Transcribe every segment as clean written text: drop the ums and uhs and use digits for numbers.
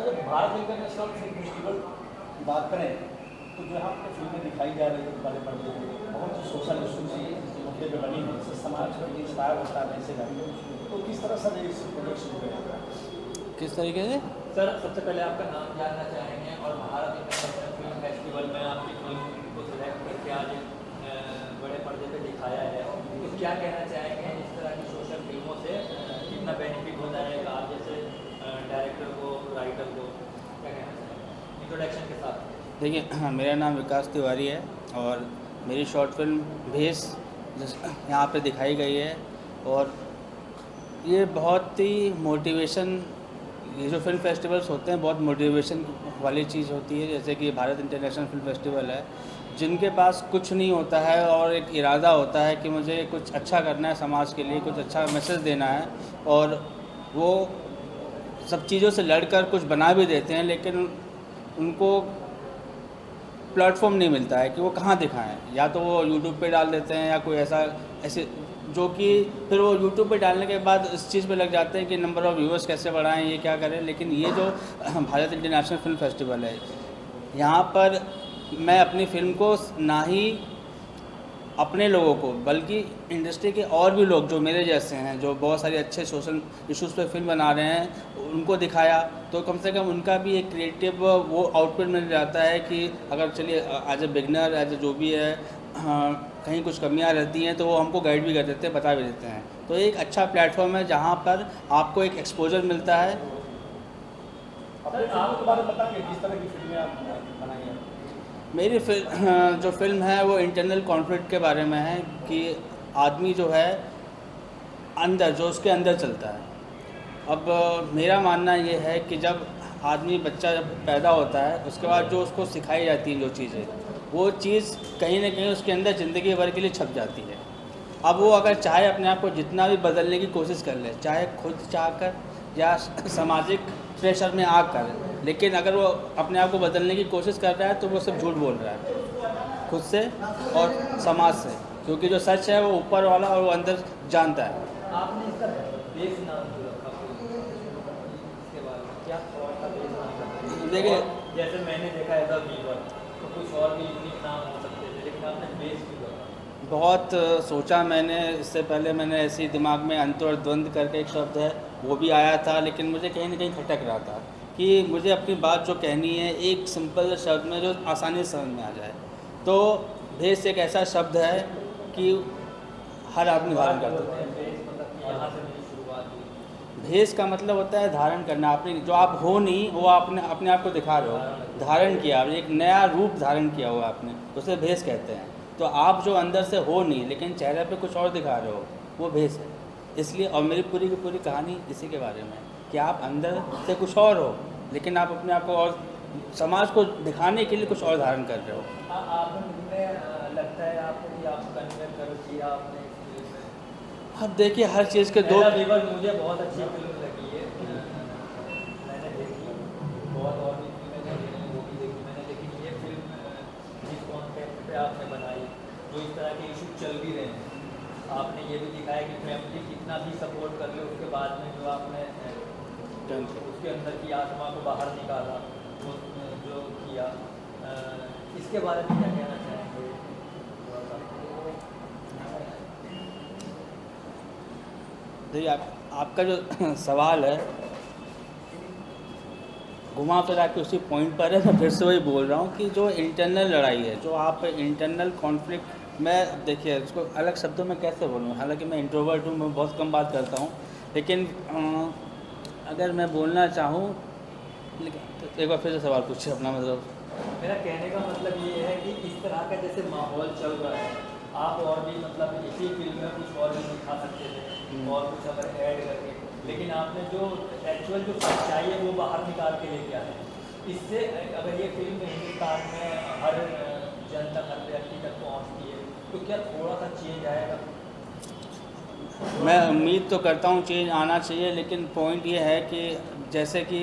Sir, Bharat international film festival की बात करें तो जो यहाँ पे फिल्में दिखाई जा रही है बड़े पर्दे पे, बहुत सी सोशल इशूज इस मुद्दे पे बनी है, इससे समाज को इंस्पायर होता है ऐसे गाने। तो किस तरह सर इस प्रोजेक्ट शुरू हुए? किस तरीके से? सर, सबसे पहले आपका नाम जानना चाहेंगे और भारत इंटरनेशनल फिल्म फेस्टिवल में आपकी फिल्म को सिलेक्ट करके आज बड़े पर्दे पे दिखाया है, तो क्या कहना चाहेंगे इस तरह की सोशल फिल्मों से कितना बेनिफिट होता है आप जैसे डायरेक्टर को, राइटर को, क्या कहना चाहेंगे इंट्रोडक्शन के साथ? देखिए, मेरा नाम विकास तिवारी है और मेरी शॉर्ट फिल्म भेस यहाँ पे दिखाई गई है। और ये बहुत ही मोटिवेशन, ये जो फिल्म फेस्टिवल्स होते हैं बहुत मोटिवेशन वाली चीज़ होती है। जैसे कि भारत इंटरनेशनल फिल्म फेस्टिवल है, जिनके पास कुछ नहीं होता है और एक इरादा होता है कि मुझे कुछ अच्छा करना है, समाज के लिए कुछ अच्छा मैसेज देना है, और वो सब चीज़ों से लड़कर कुछ बना भी देते हैं, लेकिन उनको प्लेटफॉर्म नहीं मिलता है कि वो कहाँ दिखाएं। या तो वो यूट्यूब पे डाल देते हैं या कोई ऐसे जो कि फिर वो यूट्यूब पे डालने के बाद इस चीज़ पे लग जाते हैं कि नंबर ऑफ़ व्यूअर्स कैसे बढ़ाएं, ये क्या करें। लेकिन ये जो भारत इंटरनेशनल फिल्म फेस्टिवल है, यहाँ पर मैं अपनी फ़िल्म को ना ही अपने लोगों को बल्कि इंडस्ट्री के और भी लोग जो मेरे जैसे हैं, जो बहुत सारे अच्छे सोशल इश्यूज़ पे फिल्म बना रहे हैं, उनको दिखाया तो कम से कम उनका भी एक क्रिएटिव वो आउटपुट मिल जाता है कि अगर चलिए as a beginner, as a जो भी है, कहीं कुछ कमियां रहती हैं तो वो हमको गाइड भी कर देते हैं, बता भी देते हैं। तो एक अच्छा प्लेटफॉर्म है जहाँ पर आपको एक एक्सपोजर मिलता है। अपने फिल्मों के बारे में बताएंगे किस तरह की फिल्में आप बनाई हैं? मेरी जो फिल्म है वो इंटरनल कॉन्फ्लिक्ट के बारे में है कि आदमी जो है अंदर, जो उसके अंदर चलता है। अब मेरा मानना ये है कि जब आदमी बच्चा जब पैदा होता है, उसके बाद जो उसको सिखाई जाती है जो चीज़ें, वो चीज़ कहीं ना कहीं उसके अंदर ज़िंदगी भर के लिए छप जाती है। अब वो अगर चाहे अपने आप को जितना भी बदलने की कोशिश कर ले, चाहे खुद चाहकर या सामाजिक प्रेशर में आकर, लेकिन अगर वो अपने आप को बदलने की कोशिश कर रहा है तो वो सब झूठ बोल रहा है खुद से और समाज से, क्योंकि जो सच है वो ऊपर वाला और वो अंदर जानता है। आपने इसका बेस नाम जो रखा इसके बारे में क्या थॉट था बेस नाम रखा? देखिए, जैसे मैंने देखा है द वीवर, तो कुछ और भी यूनिक नाम हो सकते थे, लेकिन आपने बेस क्यों रखा? बहुत सोचा मैंने, इससे पहले मैंने ऐसे ही दिमाग में अंत और द्वंद्व करके एक शब्द है वो भी आया था, लेकिन मुझे कहीं ना कहीं खटक रहा था कि मुझे अपनी बात जो कहनी है एक सिंपल शब्द में जो आसानी से समझ में आ जाए। तो भेष एक ऐसा शब्द है कि हर आदमी धारण करता है। बेस मतलब कि यहाँ से मेरी शुरुआत हुई। भेष का मतलब होता है धारण करना। आपने जो आप हो नहीं वो आपने अपने आप को दिखा रहे हो, धारण किया, एक नया रूप धारण किया हुआ आपने, उसे भेष कहते हैं। तो आप जो अंदर से हो नहीं लेकिन चेहरे पे कुछ और दिखा रहे हो, वो भेष है। इसलिए, और मेरी पूरी की पूरी कहानी इसी के बारे में कि आप अंदर से कुछ और हो लेकिन आप अपने आप को और समाज को दिखाने के लिए कुछ और धारण कर रहे हो। आपने लगता है आपको कि आप कन्वे कर दिया आपने इस फिल्म में? अब देखिए, हर चीज़ के दो। वीवर मुझे बहुत अच्छी फिल्म लगी है, मैंने देखी, बहुत और भी फिल्में देखी, वो भी देखी मैंने, लेकिन ये फिल्म जिस कॉन्टेक्ट पे आपने बनाई, जो इस तरह के इशू चल भी रहे हैं, आपने ये भी दिखाया कि फैमिली कितना भी सपोर्ट कर ले, उसके बाद में जो आपने उसके अंदर की आत्मा को बाहर निकाला, जो किया, इसके बारे में क्या कहना चाहेंगे? देखिए, आपका जो सवाल है घुमा फिरा के उसी पॉइंट पर है। मैं फिर से वही बोल रहा हूँ कि जो इंटरनल लड़ाई है, जो आप इंटरनल कॉन्फ्लिक्ट, मैं देखिए उसको अलग शब्दों में कैसे बोलूँ, हालांकि मैं इंट्रोवर्ट हूँ, मैं बहुत कम बात करता हूँ, लेकिन अगर मैं बोलना चाहूँ, लेकिन एक बार फिर से सवाल पूछिए अपना। मतलब मेरा कहने का मतलब ये है कि इस तरह का जैसे माहौल चल रहा है, आप और भी मतलब इसी फिल्म में कुछ और भी दिखा सकते थे और कुछ अगर ऐड करके, लेकिन आपने जो एक्चुअल जो सच्चाई है वो बाहर निकाल के लेके आए। इससे अगर ये फिल्म हिंदुस्तान में हर जन तक, हर व्यक्ति तक पहुँचती है, तो क्या थोड़ा सा चेंज आएगा? मैं उम्मीद तो करता हूँ चेंज आना चाहिए, लेकिन पॉइंट ये है कि जैसे कि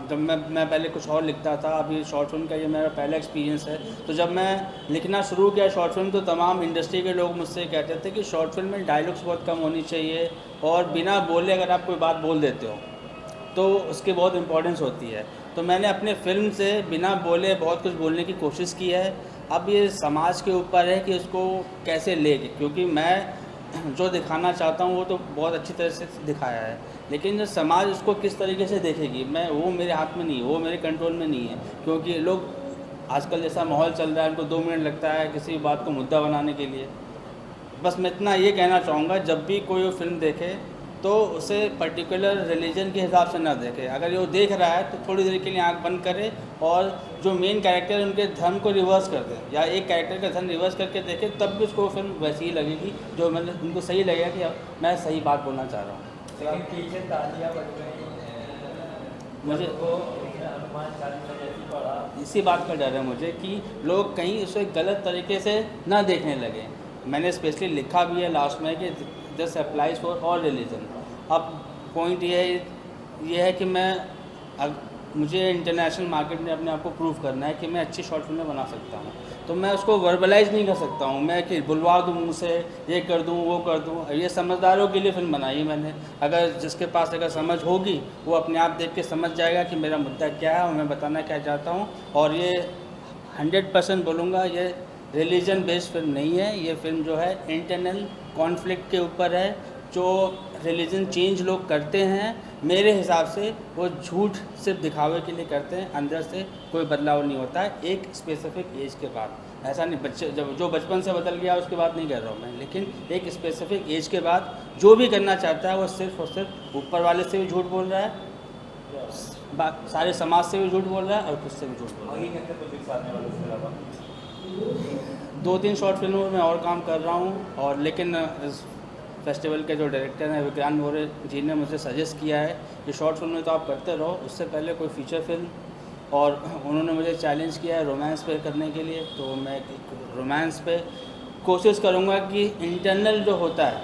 जब मैं पहले कुछ और लिखता था, अभी शॉर्ट फिल्म का ये मेरा पहला एक्सपीरियंस है। तो जब मैं लिखना शुरू किया शॉर्ट फिल्म, तो तमाम इंडस्ट्री के लोग मुझसे कहते थे कि शॉर्ट फिल्म में डायलॉग्स बहुत कम होनी चाहिए और बिना बोले अगर आप कोई बात बोल देते हो तो उसकी बहुत इम्पोर्टेंस होती है। तो मैंने अपने फ़िल्म से बिना बोले बहुत कुछ बोलने की कोशिश की है। अब ये समाज के ऊपर है कि उसको कैसे लें, क्योंकि मैं जो दिखाना चाहता हूँ वो तो बहुत अच्छी तरह से दिखाया है, लेकिन जो समाज उसको किस तरीके से देखेगी वो मेरे हाथ में नहीं है, वो मेरे कंट्रोल में नहीं है। क्योंकि लोग आजकल जैसा माहौल चल रहा है, उनको 2 मिनट लगता है किसी भी बात को मुद्दा बनाने के लिए। बस मैं इतना ये कहना चाहूँगा, जब भी कोई वो फिल्म देखे तो उसे पर्टिकुलर रिलीजन के हिसाब से ना देखे। अगर वो देख रहा है तो थोड़ी देर के लिए आंख बंद करे और जो मेन कैरेक्टर है उनके धर्म को रिवर्स कर दें, या एक कैरेक्टर का धर्म रिवर्स करके देखे, तब भी उसको वो फिल्म वैसी ही लगेगी जो मतलब उनको सही लगेगा कि अब मैं सही बात बोलना चाह रहा हूँ। लेकिन पीछे तालियां बज गई, मुझे को हनुमान चालीसा जैसी पढ़ा। इसी बात का डर है मुझे कि लोग कहीं उसे गलत तरीके से ना देखने लगे। मैंने स्पेशली लिखा भी है लास्ट में कि this applies for all religion. अब पॉइंट ये है कि मुझे इंटरनेशनल मार्केट में अपने आप को प्रूव करना है कि मैं अच्छी शॉर्ट फिल्में बना सकता हूँ, तो मैं उसको वर्बलाइज नहीं कर सकता हूँ। मैं कि बुलवा दूँ मुँह से, ये कर दूँ वो कर दूँ। ये समझदारों के लिए फिल्म बनाई है मैंने। अगर जिसके पास अगर समझ होगी वो अपने आप देख के समझ जाएगा कि मेरा मुद्दा क्या है और मैं बताना क्या चाहता हूँ। और ये 100% बोलूँगा, ये रिलीजन बेस्ड फिल्म नहीं है। ये फिल्म जो है इंटरनल कॉन्फ्लिक्ट के ऊपर है। जो रिलीजन चेंज लोग करते हैं, मेरे हिसाब से वो झूठ सिर्फ दिखावे के लिए करते हैं, अंदर से कोई बदलाव नहीं होता है एक स्पेसिफिक एज के बाद। ऐसा नहीं बच्चे जो बचपन से बदल गया उसके बाद नहीं कर रहा हूँ मैं, लेकिन एक स्पेसिफिक एज के बाद जो भी करना चाहता है वो सिर्फ और सिर्फ ऊपर वाले से भी झूठ बोल रहा है, सारे समाज से भी झूठ बोल रहा है और खुद से भी झूठ बोल रहा है। 2-3 शॉर्ट फिल्मों में और काम कर रहा हूँ, और लेकिन इस फेस्टिवल के जो डायरेक्टर हैं विक्रांत मोरे जी ने मुझे सजेस्ट किया है कि शॉर्ट फिल्में तो आप करते रहो, उससे पहले कोई फीचर फिल्म, और उन्होंने मुझे चैलेंज किया है रोमांस पे करने के लिए। तो मैं रोमांस पे कोशिश करूँगा कि इंटरनल जो होता है,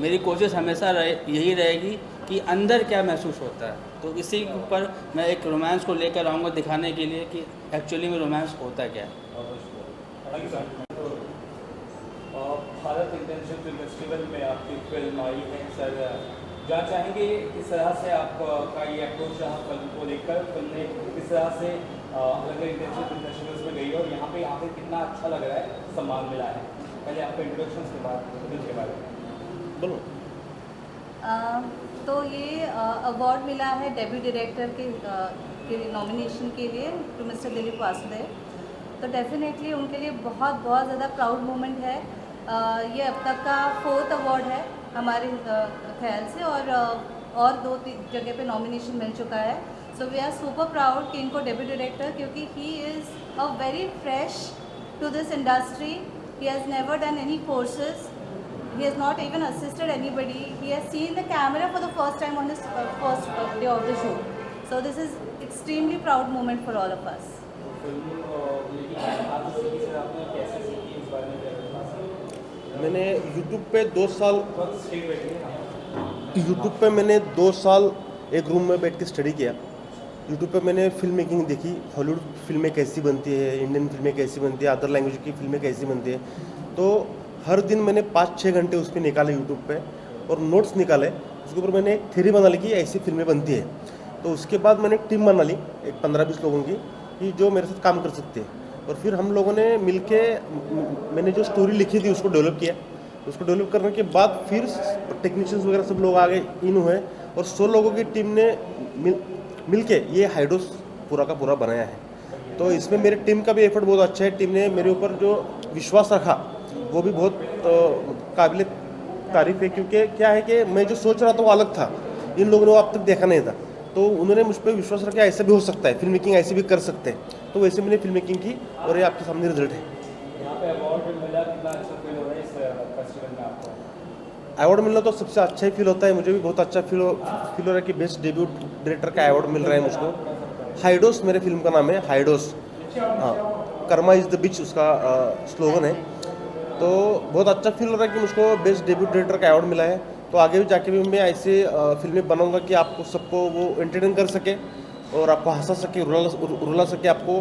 मेरी कोशिश हमेशा यही रहेगी कि अंदर क्या महसूस होता है। तो इसी के ऊपर मैं एक रोमांस को लेकर आऊँगा दिखाने के लिए कि एक्चुअली में रोमांस होता क्या है। भारत इंटरनेशनल फिल्म फेस्टिवल में आपकी फिल्म आई है सर, जानना चाहेंगे किस तरह से आपका ये अप्रोच रहा फिल्म को लेकर, फिल्म ने किस तरह से अलग अलग इंटरनेशनल फिल्म फेस्टिवल्स में गई और यहाँ पे आकर कितना अच्छा लग रहा है, सम्मान मिला है। पहले आपका इंट्रोडक्शन के बाद फिल्म के बारे में बोलो। तो ये अवार्ड मिला है डेब्यू डायरेक्टर के नॉमिनेशन के लिए टू मिस्टर दिलीप वासुदेव। तो डेफिनेटली उनके लिए बहुत ज़्यादा प्राउड मोमेंट है। ये अब तक का 4th अवार्ड है हमारे ख्याल से, और 2-3 जगह पे नॉमिनेशन मिल चुका है। So we are super proud कि इनको डेब्यू डायरेक्टर, क्योंकि he is a very fresh to this industry. He has never done any courses, he has not even assisted anybody, he has seen the camera for the first time on his first day of the shoot. So this is extremely proud moment for all of us. मैंने YouTube पे 2 साल एक room में बैठ के study किया। YouTube पे मैंने फिल्म मेकिंग देखी, हॉलीवुड फिल्में कैसी बनती है, इंडियन फिल्में कैसी बनती है, अदर लैंग्वेज की फिल्में कैसी बनती है। तो हर दिन मैंने 5-6 घंटे उस पर निकाले यूट्यूब पे, और नोट्स निकाले। उसके ऊपर मैंने एक थ्योरी बना ली कि ऐसी फिल्में बनती है। तो उसके बाद मैंने एक टीम बना ली, एक 15-20 लोगों की, कि जो मेरे साथ काम कर सकते हैं। और फिर हम लोगों ने मिलके, मैंने जो स्टोरी लिखी थी उसको डेवलप किया। उसको डेवलप करने के बाद फिर टेक्नीशियंस वगैरह सब लोग आगे इन हुए, और 100 लोगों की टीम ने मिलके ये हाइडोस पूरा का पूरा बनाया है। तो इसमें मेरी टीम का भी एफर्ट बहुत अच्छा है। टीम ने मेरे ऊपर जो विश्वास रखा वो भी बहुत काबिल तारीफ है, क्योंकि क्या है कि मैं जो सोच रहा था वो अलग था, इन लोगों ने वो अब तक देखा नहीं था। तो उन्होंने मुझ पर विश्वास रखा, ऐसा भी हो सकता है, फिल्म मेकिंग ऐसे भी कर सकते हैं। तो वैसे मैंने फिल्म मेकिंग की, और ये आपके सामने रिजल्ट है। यहाँ पे अवार्ड मिला, कितना अच्छा फील हो रहा है इस फेस्टिवल में आपको? अवार्ड मिलना तो सबसे अच्छा ही फील होता है। मुझे भी बहुत अच्छा फील हो रहा है कि बेस्ट डेब्यू डायरेक्टर का अवार्ड मिल रहा है मुझको। हाइडोस मेरे फिल्म का नाम है, हाइडोस। हाँ, कर्मा इज़ द बीच उसका स्लोगन है। तो बहुत अच्छा फील हो रहा है कि मुझको बेस्ट डेब्यू डायरेक्टर का अवार्ड मिला है। तो आगे भी जाके भी मैं ऐसे फिल्में बनाऊंगा कि आपको सबको वो एंटरटेन कर सके, और आपको हंसा सके, रुला सके, आपको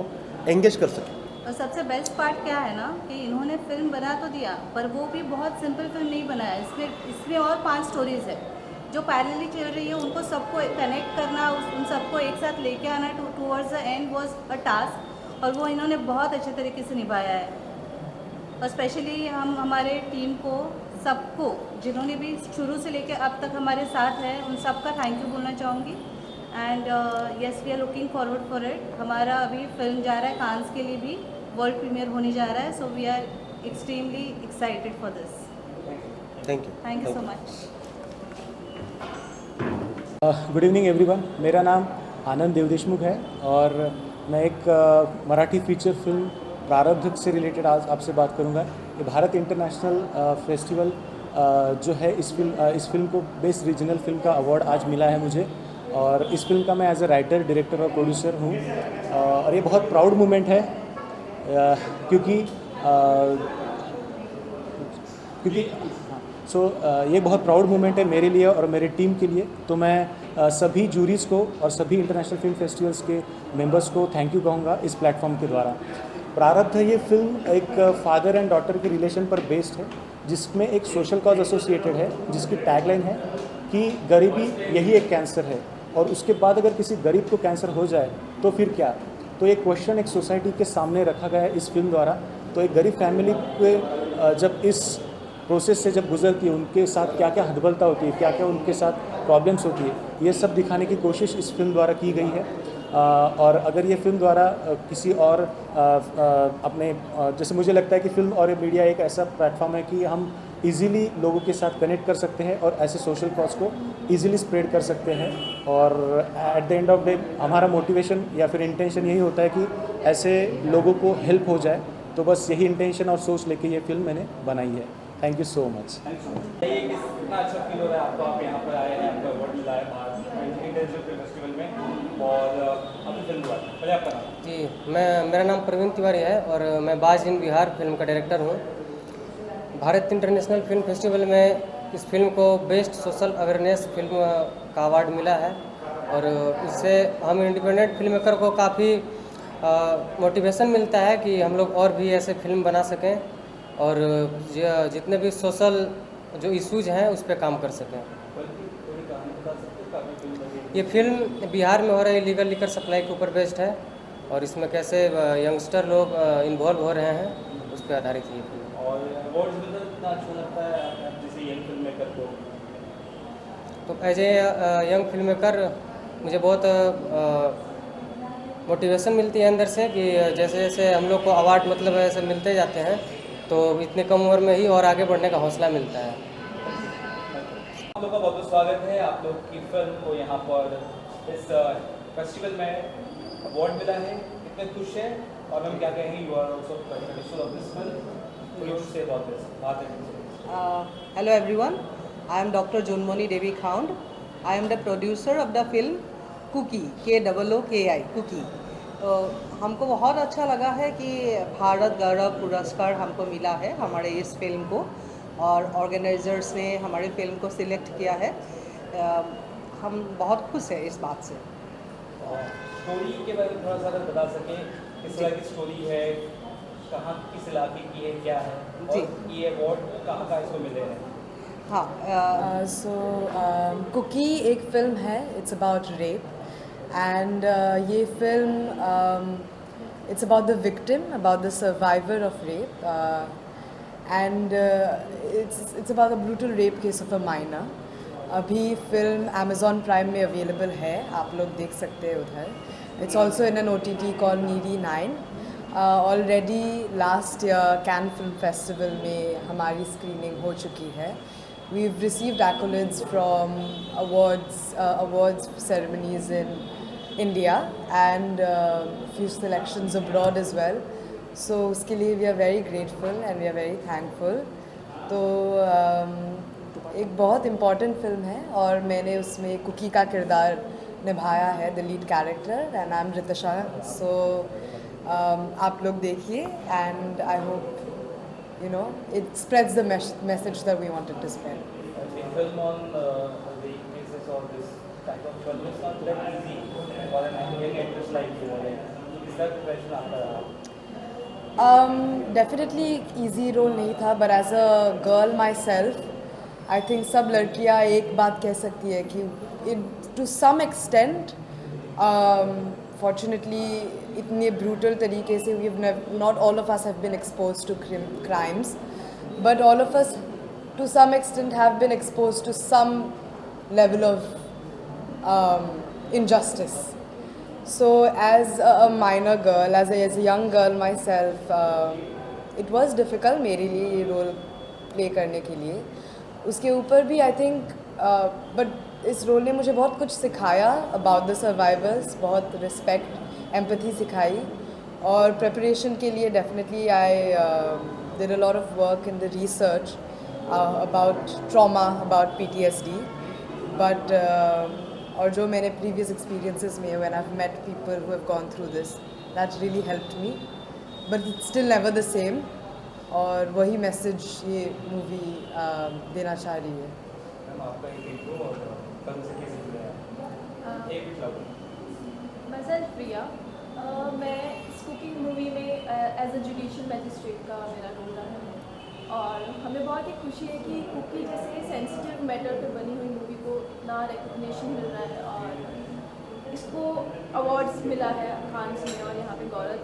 एंगेज कर सके। और सबसे बेस्ट पार्ट क्या है ना, कि इन्होंने फिल्म बना तो दिया, पर वो भी बहुत सिंपल फिल्म नहीं बनाया। इसमें और 5 स्टोरीज है। जो पैरेलली चल रही है उनको सबको कनेक्ट करना, उन सबको एक साथ लेके आना towards the end was a task, और वो इन्होंने बहुत अच्छे तरीके से निभाया है। और स्पेशली हम हमारे टीम को सबको जिन्होंने भी शुरू से लेकर अब तक हमारे साथ है उन सबका थैंक यू बोलना चाहूँगी। And yes, we are looking forward for it. हमारा अभी फिल्म जा रहा है कांस के लिए भी, वर्ल्ड प्रीमियर होने जा रहा है, so we are extremely excited for this. Thank you so much. Good evening everyone, मेरा नाम आनंद देवदेशमुख है और मैं एक मराठी फीचर फिल्म प्रारब्ध से रिलेटेड आज आपसे बात करूंगा। ये भारत इंटरनेशनल फेस्टिवल जो है इस फिल्म को बेस्ट रीजनल फिल्म का अवार्ड आज मिला है मुझे, और इस फिल्म का मैं एज ए राइटर, डायरेक्टर और प्रोड्यूसर हूँ। और ये बहुत प्राउड मोमेंट है क्योंकि ये बहुत प्राउड मोमेंट है मेरे लिए और मेरे टीम के लिए। तो मैं सभी जूरीज़ को और सभी इंटरनेशनल फिल्म फेस्टिवल्स के मेंबर्स को थैंक यू कहूँगा इस प्लेटफॉर्म के द्वारा। प्रारब्ध ये फिल्म एक फादर एंड डॉटर के रिलेशन पर बेस्ड है, जिसमें एक सोशल कॉज एसोसिएटेड है, जिसकी टैगलाइन है कि गरीबी यही एक कैंसर है, और उसके बाद अगर किसी गरीब को कैंसर हो जाए तो फिर क्या। तो ये क्वेश्चन एक सोसाइटी के सामने रखा गया है इस फिल्म द्वारा। तो एक गरीब फैमिली के जब इस प्रोसेस से जब गुजरती है, उनके साथ क्या क्या हदबलता होती है, क्या क्या उनके साथ प्रॉब्लम्स होती है, ये सब दिखाने की कोशिश इस फिल्म द्वारा की गई है। और अगर ये फिल्म द्वारा किसी और अपने जैसे मुझे लगता है कि फिल्म और मीडिया एक ऐसा प्लेटफॉर्म है कि हम इजीली लोगों के साथ कनेक्ट कर सकते हैं और ऐसे सोशल कॉज को इजीली स्प्रेड कर सकते हैं। और at the end of day हमारा मोटिवेशन या फिर इंटेंशन यही होता है कि ऐसे लोगों को हेल्प हो जाए। तो बस यही इंटेंशन और सोच लेके ये फिल्म मैंने बनाई है। Thank you so much. कितना अच्छा फील हो रहा है आपको, आप यहाँ पर आए हैं, आपका अवार्ड मिला है भारत इंटरनेशनल फिल्म फेस्टिवल में, और आपकी फिल्म हुआ पहले आपका नाम? जी, मेरा नाम प्रवीण तिवारी है और मैं बाज इन बिहार फिल्म का डायरेक्टर हूँ। भारत इंटरनेशनल फिल्म फेस्टिवल में इस फिल्म को बेस्ट सोशल अवेयरनेस फिल्म का अवार्ड मिला है, और इससे हम इंडिपेंडेंट फिल्म मेकर को काफ़ी मोटिवेशन मिलता है कि हम लोग और भी ऐसे फिल्म बना सकें और जितने भी सोशल जो इश्यूज हैं उस पर काम कर सकें। ये फिल्म बिहार में हो रही लीगल लिकर सप्लाई के ऊपर बेस्ड है, और इसमें कैसे यंगस्टर लोग इन्वॉल्व हो रहे हैं उस पर आधारित है ये फिल्म। और अवार्ड मिलना कितना अच्छा लगता है आप जैसे यंग फिल्म मेकर को? तो as a young film maker मुझे बहुत मोटिवेशन मिलती है अंदर से कि जैसे जैसे हम लोग को अवार्ड मतलब ऐसे मिलते जाते हैं तो इतनी कम उम्र में ही और आगे बढ़ने का हौसला मिलता है। आप लोग का बहुत बहुत स्वागत है। आप लोग की फिल्म को यहाँ पर इस फेस्टिवल में अवार्ड मिला है, कितने खुश हैं? और हम क्या कहेंगे, you are also producer of this film, you say about this बात है। Hello everyone, I am Dr. Junmoni Devi Khound. I am the producer of the film Cookie, KOOKI, Cookie. तो हमको बहुत अच्छा लगा है कि भारत गौरव पुरस्कार हमको मिला है हमारे इस फिल्म को, और ऑर्गेनाइजर्स ने हमारी फिल्म को सिलेक्ट किया है। हम बहुत खुश हैं इस बात से। स्टोरी के बारे में थोड़ा सा अगर बता सकें, किस तरह की स्टोरी है, कहाँ किस इलाके की है, क्या है, और ये अवार्ड कहाँ का इसको मिले हैं? हाँ, कुकी एक फिल्म है, इट्स अबाउट रेप, एंड ये film it's about the victim, about the survivor of rape, and it's about a brutal rape case of a minor. अभी फिल्म अमेज़ॉन प्राइम में अवेलेबल है, आप लोग देख सकते हैं उधर। It's also in an OTT called needy 9। Already last year can film festival में हमारी स्क्रीनिंग हो चुकी है। We've received accolades from awards ceremonies in India and few selections abroad as well. So उसके लिए we are very grateful and we are very thankful. तो एक बहुत important film है और मैंने उसमें कुकी का किरदार निभाया है, the lead character, and I'm Ritasha. So आप लोग देखिए and I hope you know it spreads the message that we wanted to spread. The film on the cases of this type of film is not that easy for an young actress like you. Is that the question after? Definitely easy role नहीं था, but as a girl myself, I think सब लड़कियां एक बात कह सकती है कि टू सम एक्सटेंट फॉर्चुनेटली इतने ब्रूटल तरीके से we not all of us have been expose to crimes, but all of us to some extent have been expose to some level of injustice. So as a minor girl, as a young girl myself, it was difficult मेरे लिए ये role play करने के लिए. उसके ऊपर भी I think but इस रोल ने मुझे बहुत कुछ सिखाया अबाउट द सर्वाइवर्स, बहुत रिस्पेक्ट, एम्पैथी सिखाई. और प्रिपरेशन के लिए definitely I did a lot of work in the research about trauma, about PTSD. But और जो मैंने प्रीवियस एक्सपीरियंसेस में when I have met people who have gone through this, that really helped me, but it's still never the same. और वही message ये movie देना चाह रही है. मैं प्रिया, मैं इस कुकिंग मूवी में एज अ जुडिशियल मैजिस्ट्रेट का मेरा रोल रहा है. और हमें बहुत ही खुशी है कि कुकी जैसे सेंसिटिव मैटर पे बनी हुई मूवी को इतना रिकग्निशन मिल रहा है और इसको अवार्ड्स मिला है कांस में, और यहाँ पे भारत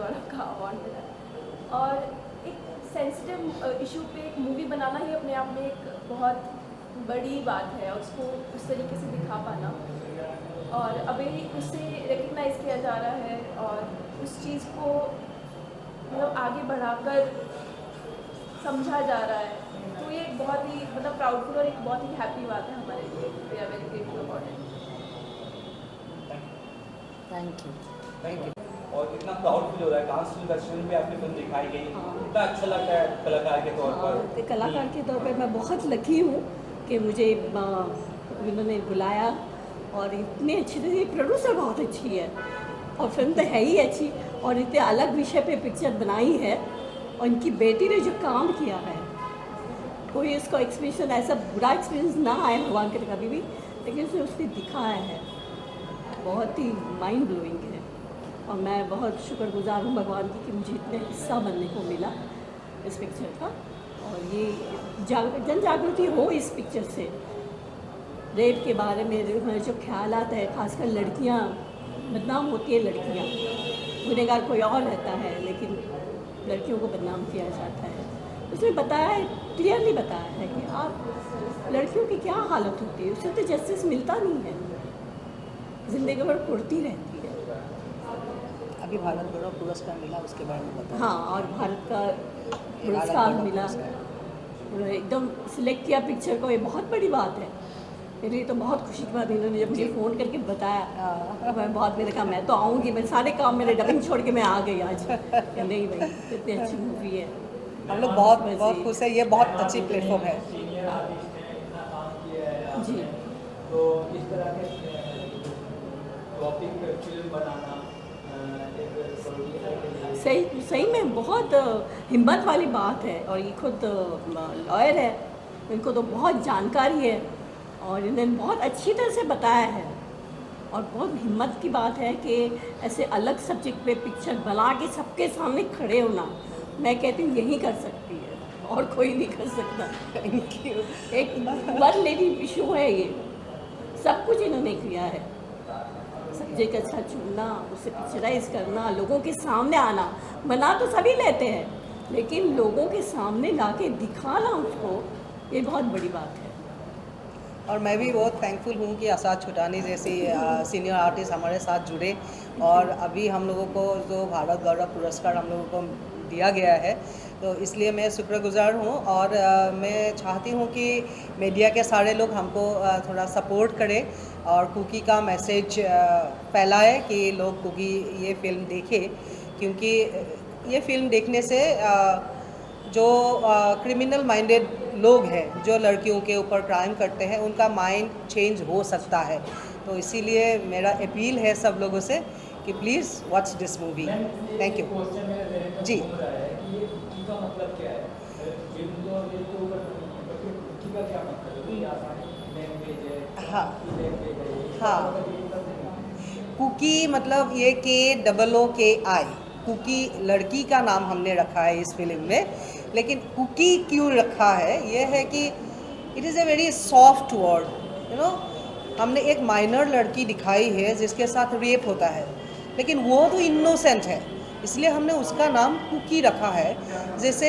गौरव का अवार्ड मिला है. और एक सेंसिटिव इशू पे एक मूवी बनाना ही अपने आप में एक बहुत बड़ी बात है, और उसको उस तरीके से दिखा पाना, और अभी उसे रिकग्नाइज़ किया जा रहा है और उस चीज़ को मतलब आगे बढ़ाकर समझा जा रहा है. तो ये एक बहुत ही मतलब प्राउडफुल और एक बहुत ही हैप्पी बात है हमारे लिए. We are very grateful about it. Thank you. और कितना प्राउड फील हो रहा है कांस फिल्म फेस्टिवल में आपकी फिल्म दिखाई गई. कितना अच्छा लगता है कलाकार के तौर पर. कलाकार के तौर पर मैं बहुत लकी हूँ कि मुझे उन्होंने बुलाया, और इतने अच्छे थे. प्रोड्यूसर बहुत अच्छी है और फिल्म तो है ही अच्छी, और इतने अलग विषय पे पिक्चर बनाई है. और इनकी बेटी ने जो काम किया है, कोई इसको एक्सपीरियंस ऐसा बुरा एक्सपीरियंस ना आए भगवान के कभी भी, लेकिन उसने दिखाया है बहुत ही माइंड ब्लोइंग है. और मैं बहुत शुक्रगुजार हूँ भगवान की कि मुझे इतने हिस्सा बनने को मिला इस पिक्चर का. और ये जन जागृति हो इस पिक्चर से. रेप के बारे में जो ख्याल आता है, खासकर लड़कियाँ बदनाम होती है, लड़कियाँ, गुनहगार कोई और रहता है लेकिन लड़कियों को बदनाम किया जाता है. उसने बताया है, क्लियरली बताया है कि आप लड़कियों की क्या हालत होती है. उससे तो जस्टिस मिलता नहीं है, जिंदगी भर कुड़ती रहती है. अभी भारत गौरव पुरस्कार मिला, उसके बारे में बताया. हाँ, और भारत का पुरस्कार मिला, एकदम सिलेक्ट किया पिक्चर को. ये बहुत बड़ी बात है मेरे लिए. तो बहुत खुशी की बात. इन्होंने जब मुझे फ़ोन करके बताया, मैं बहुत, मैंने कहा मैं तो आऊँगी, मैं सारे काम मेरे डबिंग छोड़ के मैं आ गई आज. नहीं भाई, इतनी अच्छी मूवी है. हम लोग बहुत खुश है. ये बहुत अच्छी प्लेटफॉर्म है. जी. तो इस तरह के टॉपिक पे फिल्म बनाना सही में बहुत हिम्मत वाली बात है. और ये खुद लॉयर है, इनको तो बहुत जानकारी है और इन्होंने बहुत अच्छी तरह से बताया है. और बहुत हिम्मत की बात है कि ऐसे अलग सब्जेक्ट पे पिक्चर बना के सबके सामने खड़े होना, मैं कहती हूँ यही कर सकती है और कोई नहीं कर सकता. एक वन लेडी इशू है ये. सब कुछ इन्होंने किया है. सब्जेक्ट अच्छा चुनना, उसे पिक्चराइज करना, लोगों के सामने आना. बना तो सभी लेते हैं, लेकिन लोगों के सामने ला के दिखाना उसको, ये बहुत बड़ी बात है. और मैं भी बहुत थैंकफुल हूँ कि आसाद छुटानी जैसी सीनियर आर्टिस्ट हमारे साथ जुड़े. और अभी हम लोगों को जो भारत गौरव पुरस्कार हम लोगों को दिया गया है, तो इसलिए मैं शुक्रगुजार हूँ. और मैं चाहती हूँ कि मीडिया के सारे लोग हमको थोड़ा सपोर्ट करें और कुकी का मैसेज फैलाए कि लोग कुकी ये फिल्म देखें. क्योंकि ये फिल्म देखने से जो क्रिमिनल माइंडेड लोग हैं, जो लड़कियों के ऊपर क्राइम करते हैं, उनका माइंड चेंज हो सकता है. तो इसीलिए मेरा अपील है सब लोगों से कि please watch this movie. Thank you. जी. मतलब क्या है? हाँ हाँ, कुकी मतलब ये KOOKI, कुकी लड़की का नाम हमने रखा है इस फिल्म में. लेकिन कुकी क्यों रखा है, ये है कि it is a very soft word, you know. हमने एक माइनर लड़की दिखाई है जिसके साथ रेप होता है, लेकिन वो तो इनोसेंट है, इसलिए हमने उसका नाम कुकी रखा है, जैसे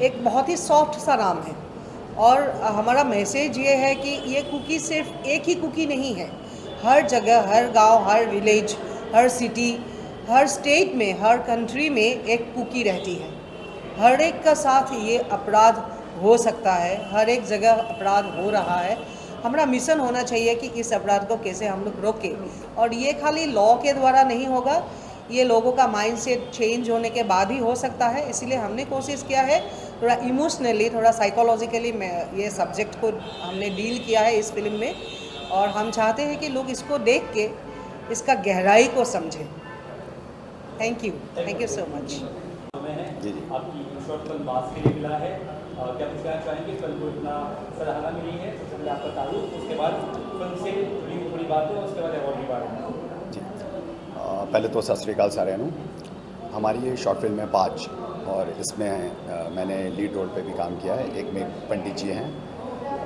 एक बहुत ही सॉफ्ट सा नाम है। और हमारा मैसेज ये है कि ये कुकी सिर्फ एक ही कुकी नहीं है, हर जगह, हर गांव, हर विलेज, हर सिटी, हर स्टेट में, हर कंट्री में एक कुकी रहती है। हर एक का साथ ये अपराध हो सकता है, हर एक जगह अपराध हो रहा है। हमारा मिशन होना चाहिए कि इस अपराध को कैसे हम लोग रोकें, और ये खाली लॉ के द्वारा नहीं होगा, ये लोगों का माइंड सेट चेंज होने के बाद ही हो सकता है। इसलिए हमने कोशिश किया है थोड़ा इमोशनली, थोड़ा साइकोलॉजिकली ये सब्जेक्ट को हमने डील किया है इस फिल्म में, और हम चाहते हैं कि लोग इसको देख के इसका गहराई को समझें। Thank you so much. आपकी शॉर्ट फिल्म बास के लिए मिला है, क्या कुछ कहना चाहेंगे? फिल्म को इतना सराहना मिली है, सबसे पहले आपका तारुफ, उसके बाद फिल्म से जुड़ी हुई थोड़ी बातें, उसके बाद अवार्ड के बारे में। जी, पहले तो सत श्री अकाल सारे नू। हमारी ये शॉर्ट फिल्म है बाज, और इसमें मैंने लीड रोल पे भी काम किया है। एक में पंडित जी हैं,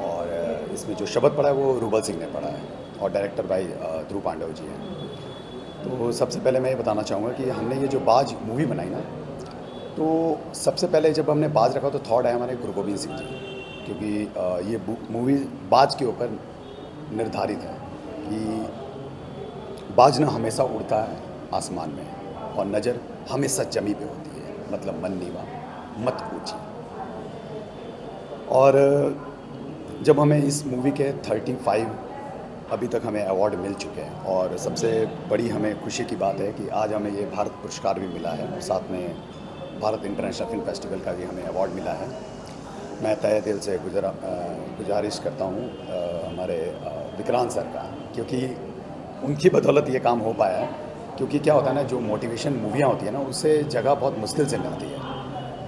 और इसमें जो शब्द पढ़ा है वो रूबल सिंह ने पढ़ा है, और डायरेक्टर भाई ध्रुव पांडव जी हैं। तो सबसे पहले मैं ये बताना चाहूँगा कि हमने ये जो बाज मूवी बनाई ना, तो सबसे पहले जब हमने बाज रखा तो थॉट है हमारे गुरु गोविंद सिंह जी, क्योंकि ये मूवी बाज के ऊपर निर्धारित है कि बाज ना हमेशा उड़ता है आसमान में, और नज़र हमेशा जमी पे होती है, मतलब मन नीवा मत ऊंची। और जब हमें इस मूवी के 35 अभी तक हमें अवार्ड मिल चुके हैं, और सबसे बड़ी हमें खुशी की बात है कि आज हमें ये भारत पुरस्कार भी मिला है, और साथ में भारत इंटरनेशनल फिल्म फेस्टिवल का भी हमें अवार्ड मिला है। मैं तहे दिल से गुजारिश करता हूँ हमारे विक्रांत सर का, क्योंकि उनकी बदौलत ये काम हो पाया है। क्योंकि क्या होता है ना, जो मोटिवेशन मूवियाँ होती है ना, उससे जगह बहुत मुश्किल से मिलती है,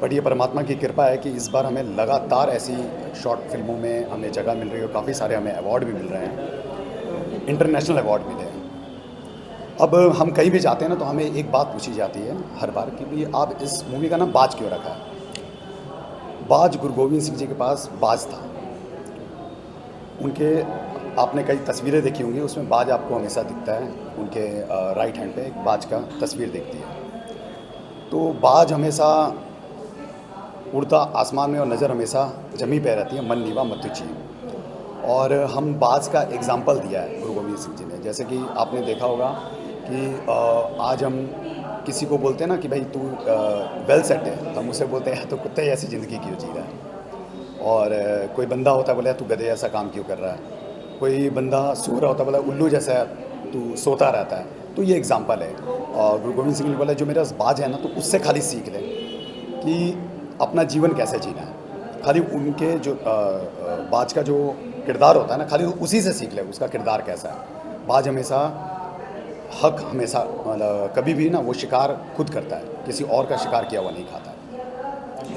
बट ये परमात्मा की कृपा है कि इस बार हमें लगातार ऐसी शॉर्ट फिल्मों में हमें जगह मिल रही है, और काफ़ी सारे हमें अवार्ड भी मिल रहे हैं, इंटरनेशनल अवार्ड मिले हैं। अब हम कहीं भी जाते हैं ना, तो हमें एक बात पूछी जाती है हर बार कि भी आप इस मूवी का नाम बाज क्यों रखा है। बाज गुरु गोविंद सिंह जी के पास बाज था, उनके आपने कई तस्वीरें देखी होंगी, उसमें बाज आपको हमेशा दिखता है, उनके राइट हैंड पे एक बाज का तस्वीर दिखती है। तो बाज हमेशा उड़ता आसमान में, और नज़र हमेशा जमी पे रहती है, मन नीवा मत ऊंची। और हम बाज का एग्जाम्पल दिया है गुरु गोविंद सिंह जी ने, जैसे कि आपने देखा होगा कि आज हम किसी को बोलते हैं ना कि भाई तू वेल सेट है, हम उसे बोलते हैं तो कुत्ते ऐसी ज़िंदगी क्यों जी रहा है। और कोई बंदा होता है बोले तू गधे ऐसा काम क्यों कर रहा है, कोई बंदा सो रहा होता है बोला उल्लू जैसा तू सोता रहता है। तो ये एग्जाम्पल है, और गुरु गोविंद सिंह ने बोला जो मेरा बाज है ना, तो उससे खाली सीख ले कि अपना जीवन कैसे जीना है। खाली उनके जो बाज का जो किरदार होता है ना, खाली उसी से सीख ले उसका किरदार कैसा है। बाज हमेशा हक, हमेशा कभी भी ना वो शिकार खुद करता है, किसी और का शिकार किया हुआ नहीं खाता है।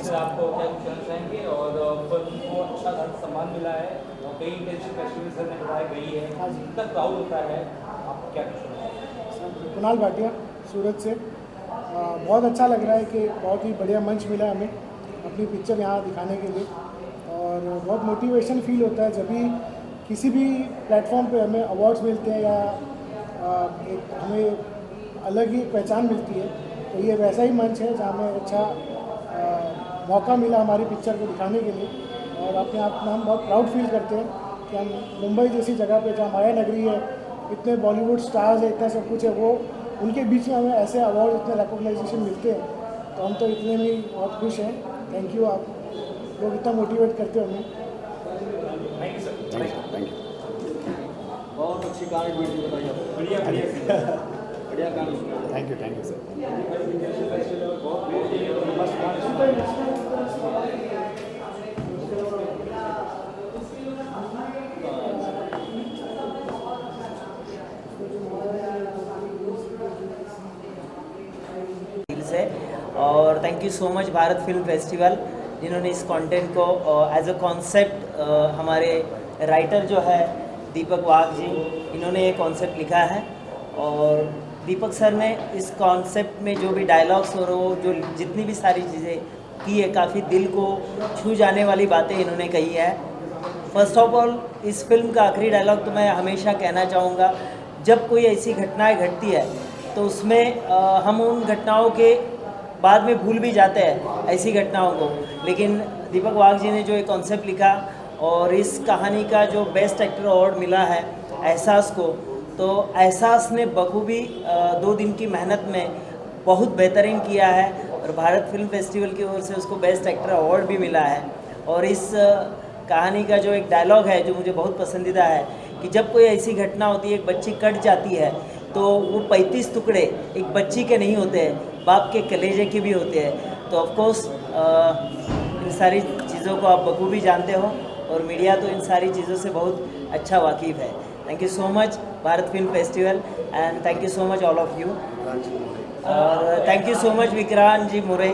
सर आपको क्या कहना चाहेंगे? और फिल्म को अच्छा सम्मान मिला है, और कई इंटरनेशनल फेस्टिवल्स में बताई गई है, कितना प्राउड होता है, आप क्या कहना चाहेंगे? कुणाल भाटिया सूरत से। बहुत अच्छा लग रहा है कि बहुत ही बढ़िया मंच मिला हमें अपनी पिक्चर यहाँ दिखाने के लिए, और बहुत मोटिवेशन फील होता है जब भी किसी भी प्लेटफॉर्म पे हमें अवार्ड्स मिलते हैं, या एक हमें अलग ही पहचान मिलती है। तो ये वैसा ही मंच है जहाँ हमें अच्छा मौका मिला हमारी पिक्चर को दिखाने के लिए, और अपने आप में हम बहुत प्राउड फील करते हैं कि हम मुंबई जैसी जगह पे, जहाँ माया नगरी है, इतने बॉलीवुड स्टार्स है, इतना सब कुछ है, वो उनके बीच में हमें ऐसे अवार्ड, इतने रिकॉग्नाइजेशन मिलते हैं, तो हम तो इतने में ही बहुत खुश हैं। थैंक यू, आप लोग इतना मोटिवेट करते हो हमें। Thank you. बहुत अच्छी कहानी बताई आपने, बढ़िया बढ़िया कहानी सुनाई। Thank you sir. और thank you so much Bharat film festival, जिन्होंने इस कंटेंट को एज अ कॉन्सेप्ट, हमारे राइटर जो है दीपक वाघ जी, इन्होंने ये कॉन्सेप्ट लिखा है, और दीपक सर ने इस कॉन्सेप्ट में जो भी डायलॉग्स और वो जो जितनी भी सारी चीज़ें की है, काफ़ी दिल को छू जाने वाली बातें इन्होंने कही है। फर्स्ट ऑफ ऑल इस फिल्म का आखिरी डायलॉग तो मैं हमेशा कहना चाहूँगा, जब कोई ऐसी घटनाएं घटती है तो उसमें हम उन घटनाओं के बाद में भूल भी जाते हैं ऐसी घटनाओं को, लेकिन दीपक वाघ जी ने जो एक कॉन्सेप्ट लिखा और इस कहानी का जो बेस्ट एक्टर अवार्ड मिला है एहसास को, तो एहसास ने बखूबी 2 दिन की मेहनत में बहुत बेहतरीन किया है और भारत फिल्म फेस्टिवल की ओर से उसको बेस्ट एक्टर अवार्ड भी मिला है। और इस कहानी का जो एक डायलॉग है जो मुझे बहुत पसंदीदा है कि जब कोई ऐसी घटना होती है, एक बच्ची कट जाती है, तो वो 35 टुकड़े एक बच्ची के नहीं होते हैं, बाप के कलेजे के भी होते हैं। तो ऑफकोर्स इन सारी चीज़ों को आप बखूबी जानते हो और मीडिया तो इन सारी चीज़ों से बहुत अच्छा वाकिफ़ है। Thank you so much Bharat film festival and thank you so much all of you और thank you so much Vikrant ji मुरे।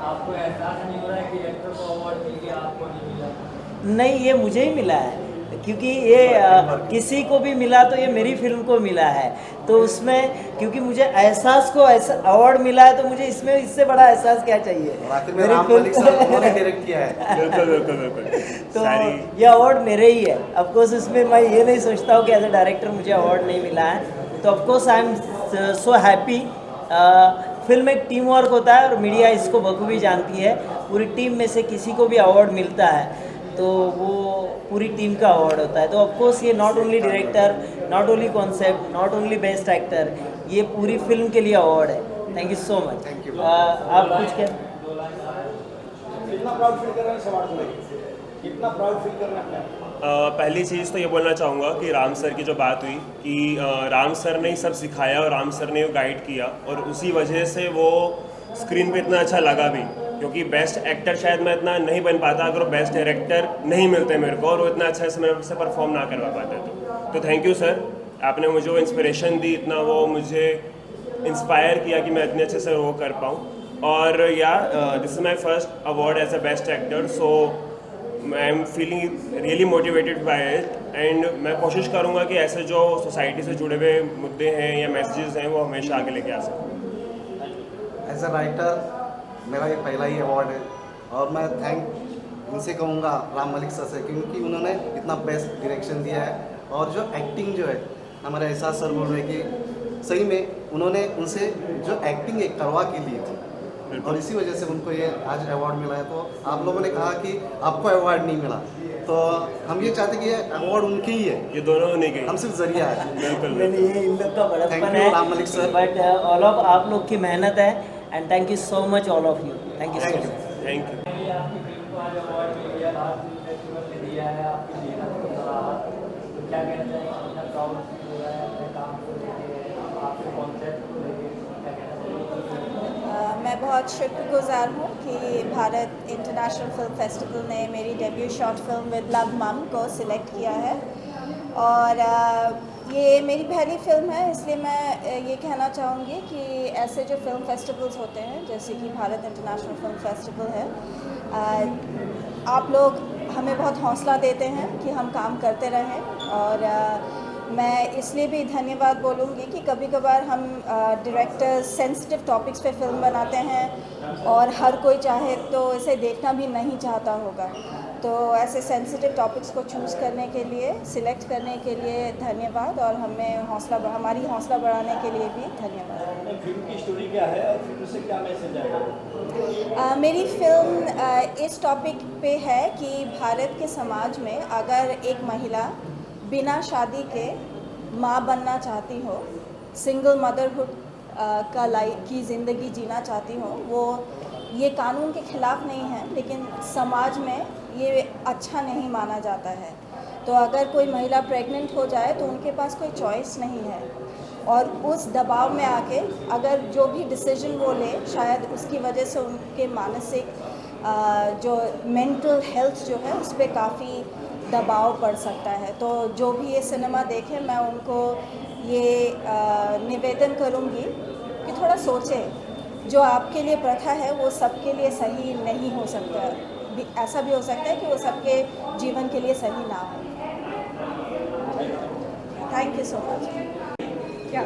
आपको एहसास नहीं हो रहा है कि एक्टर को अवार्ड मिल गया, आपको नहीं मिला? नहीं, ये मुझे ही मिला है क्योंकि ये किसी को भी मिला तो ये मेरी फिल्म को मिला है। तो उसमें क्योंकि मुझे एहसास को ऐसा अवार्ड मिला है तो मुझे इसमें इससे बड़ा एहसास क्या चाहिए। मेरी फिल्म डायरेक्ट किया है। बिल्कुल। तो ये अवार्ड मेरे ही है। ऑफकोर्स इसमें मैं ये नहीं सोचता हूँ कि एज ए डायरेक्टर मुझे अवार्ड नहीं मिला है। तो of course I am so happy. Film एक टीम वर्क होता है और मीडिया इसको बखूबी जानती है। पूरी टीम में से किसी को भी अवार्ड मिलता है तो वो पूरी टीम का अवार्ड होता है। तो ऑफकोर्स ये not only director, not only concept, not only best actor, ये पूरी फिल्म के लिए अवार्ड है। Thank you so much. Thank you. आप कुछ कह कितना प्राउड फील कर रहे हैं इस अवार्ड को लेकर? कितना प्राउड फील कर रहे हैं? पहली चीज़ तो ये बोलना चाहूँगा कि राम सर की जो बात हुई कि राम सर ने ही सब सिखाया और राम सर ने वो गाइड किया और उसी वजह से वो स्क्रीन पे इतना अच्छा लगा भी, क्योंकि बेस्ट एक्टर शायद मैं इतना नहीं बन पाता अगर वो बेस्ट डायरेक्टर नहीं मिलते मेरे को और वो इतना अच्छा से मेरे से परफॉर्म ना करवा पाते। तो थैंक यू सर, आपने मुझे वो इंस्पिरेशन दी, इतना वो मुझे इंस्पायर किया कि मैं इतने अच्छे से वो कर पाऊँ। और या this is my first award as a best actor, so I am feeling really motivated by it and मैं कोशिश करूँगा कि ऐसे जो सोसाइटी से जुड़े हुए मुद्दे हैं या मैसेजेस हैं वो हमेशा आगे लेके आ सकूँ। एज अ राइटर मेरा ये पहला ही अवार्ड है और मैं थैंक इनसे कहूँगा राम मलिक सर से, क्योंकि उन्होंने इतना बेस्ट डायरेक्शन दिया है। और जो एक्टिंग जो है हमारे एहसास सर बोल रहे हैं कि सही में उन्होंने उनसे जो एक्टिंग एक करवा के लिए थी और इसी वजह से उनको ये आज अवार्ड मिला है। तो आप लोगों ने कहा कि आपको अवार्ड नहीं मिला, तो हम ये चाहते कि ये अवार्ड उनके ही है, ये दोनों नहीं गए, हम सिर्फ जरिया है। बिल्कुल ये इन लोग का बड़प्पन है, Ram Malik sir, but all of आप लोग की मेहनत है and thank you so much all of you. Thank you so much. Thank you. आपकी फिल्म को आज अवार्ड मिल गया, भारत फिल्म फेस्टिवल ने दिया है, आपकी मेहनत को सराहा, तो क्या कहना चाहिए? कितना प्राउड फील हो रहा है अपने काम को लेके, आपके कॉन्सेप्ट को लेके, क्या कहना चाहिए? मैं बहुत शुक्रगुजार हूँ कि भारत इंटरनेशनल फिल्म फेस्टिवल ने मेरी debut short film with love मम को सिलेक्ट किया है और ये मेरी पहली फिल्म है, इसलिए मैं ये कहना चाहूँगी कि ऐसे जो फिल्म फेस्टिवल्स होते हैं जैसे कि भारत इंटरनेशनल फिल्म फेस्टिवल है, आप लोग हमें बहुत हौसला देते हैं कि हम काम करते रहें। और मैं इसलिए भी धन्यवाद बोलूँगी कि कभी कभार हम डायरेक्टर्स सेंसिटिव टॉपिक्स पे फिल्म बनाते हैं और हर कोई चाहे तो इसे देखना भी नहीं चाहता होगा, तो ऐसे सेंसिटिव टॉपिक्स को चूज़ करने के लिए, सिलेक्ट करने के लिए धन्यवाद और हमें हमारी हौसला बढ़ाने के लिए भी धन्यवाद। फिल्म की स्टोरी क्या है और फिल्म से क्या मैसेज आएगा? मेरी फिल्म इस टॉपिक पे है कि भारत के समाज में अगर एक महिला बिना शादी के माँ बनना चाहती हो, सिंगल मदरहुड की ज़िंदगी जीना चाहती हो, वो ये कानून के ख़िलाफ़ नहीं है लेकिन समाज में ये अच्छा नहीं माना जाता है। तो अगर कोई महिला प्रेग्नेंट हो जाए तो उनके पास कोई चॉइस नहीं है और उस दबाव में आके अगर जो भी डिसीजन वो ले, शायद उसकी वजह से उनके मानसिक जो मेंटल हेल्थ जो है उस पर काफ़ी दबाव पड़ सकता है। तो जो भी ये सिनेमा देखें, मैं उनको ये निवेदन करूँगी कि थोड़ा सोचें, जो आपके लिए प्रथा है वो सबके लिए सही नहीं हो सकता, ऐसा भी हो सकता है कि वो सबके जीवन के लिए सही ना हो। Thank you so much. क्या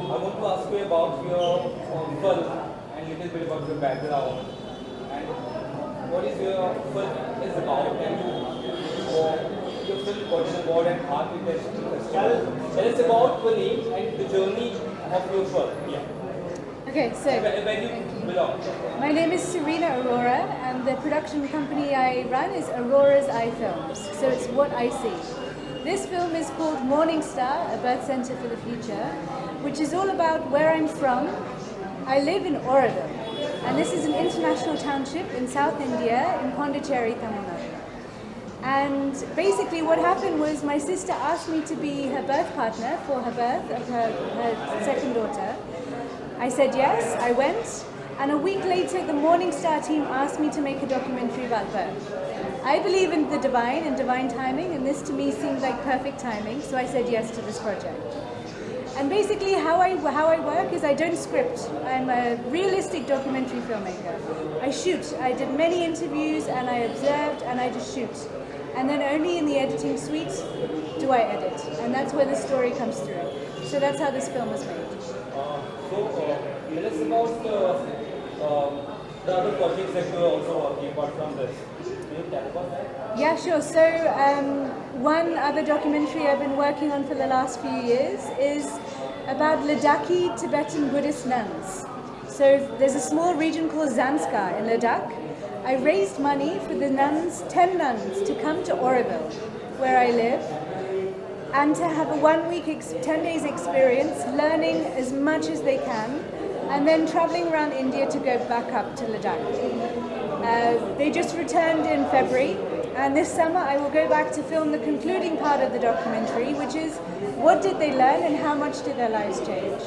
I want to ask me about your film and little bit about your background and what is your film is about and your film got an award at Architects Festival. Tell us about the name and the journey of your film. Yeah. Okay, so Where you belong. my name is Serena Aurora and the production company I run is Aurora's Eye Films. So it's What I See. This film is called Morning Star, a birth center for the future, which is all about where I'm from. I live in Oroville, and this is an international township in South India, in Pondicherry, Tamil Nadu. And basically what happened was my sister asked me to be her birth partner for her birth of her second daughter. I said yes, I went, and a week later the Morning Star team asked me to make a documentary about birth. I believe in the divine and divine timing, and this to me seemed like perfect timing, so I said yes to this project. And basically how I work is I don't script. I'm a realistic documentary filmmaker. I shoot. I did many interviews and I observed and I just shoot. And then only in the editing suite do I edit. And that's where the story comes through. So that's how this film was made. Tell us about the other projects that you are also working apart from this. Can you tell about that? Yeah, sure. So one other documentary I've been working on for the last few years is about Ladakhi Tibetan Buddhist nuns. So there's a small region called Zanskar in Ladakh. I raised money for the nuns, 10 nuns, to come to Oroville, where I live, and to have a 1 week, 10 days experience, learning as much as they can, and then traveling around India to go back up to Ladakh. They just returned in February, and this summer I will go back to film the concluding part of the documentary, which is what did they learn and how much did their lives change.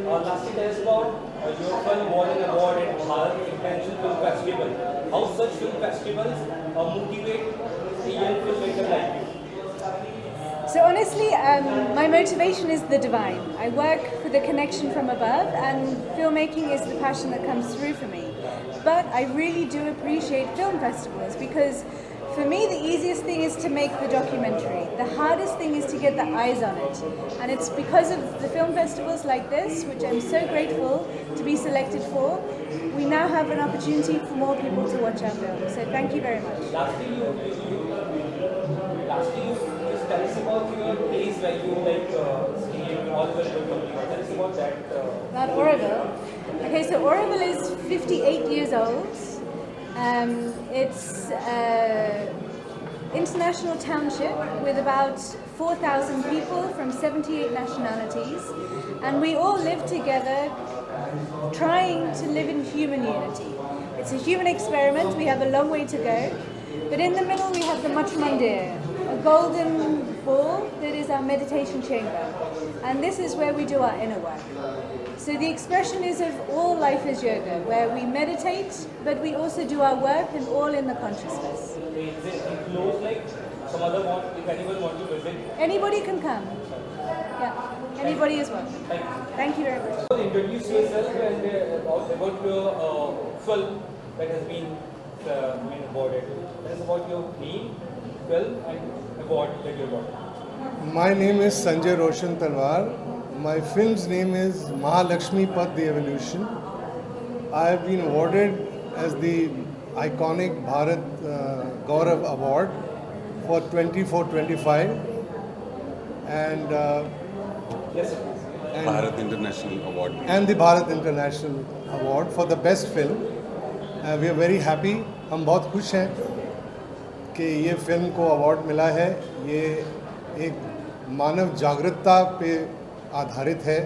Lastly, tell us about your film won an award at Bharat International Film Festival. How such film festivals motivate a young filmmaker like you? So honestly, my motivation is the divine. I work for the connection from above, and filmmaking is the passion that comes through for me. But I really do appreciate film festivals because for me the easiest thing is to make the documentary. The hardest thing is to get the eyes on it. And it's because of the film festivals like this, which I'm so grateful to be selected for, we now have an opportunity for more people to watch our film. So thank you very much. Lastly, you just tell us about your place where you stay in Oroville. Tell us about that. About Oroville. Okay, so Oroville is 58 years old. It's an international township with about 4,000 people from 78 nationalities, and we all live together trying to live in human unity. It's a human experiment, we have a long way to go, but in the middle we have the Much Mandir, a golden ball that is our meditation chamber, and this is where we do our inner work. So the expression is of all life is yoga, where we meditate, but we also do our work and all in the consciousness. Is it enclosed like some other if anyone wants to visit? Anybody can come. Yeah, anybody is welcome. Thank you very much. Introduce yourself and about your film that has been awarded. Tell us about your name, film and award that you got. My name is Sanjay Roshan Talwar. My film's name is Mahalakshmi Path, The Evolution. I have been awarded as the iconic Bharat Gaurav Award for 24-25 and Bharat International Award. And the Bharat International Award for the best film. We are very happy. हम बहुत खुश हैं कि ये film को award मिला है. ये एक मानव जागरूकता पे आधारित है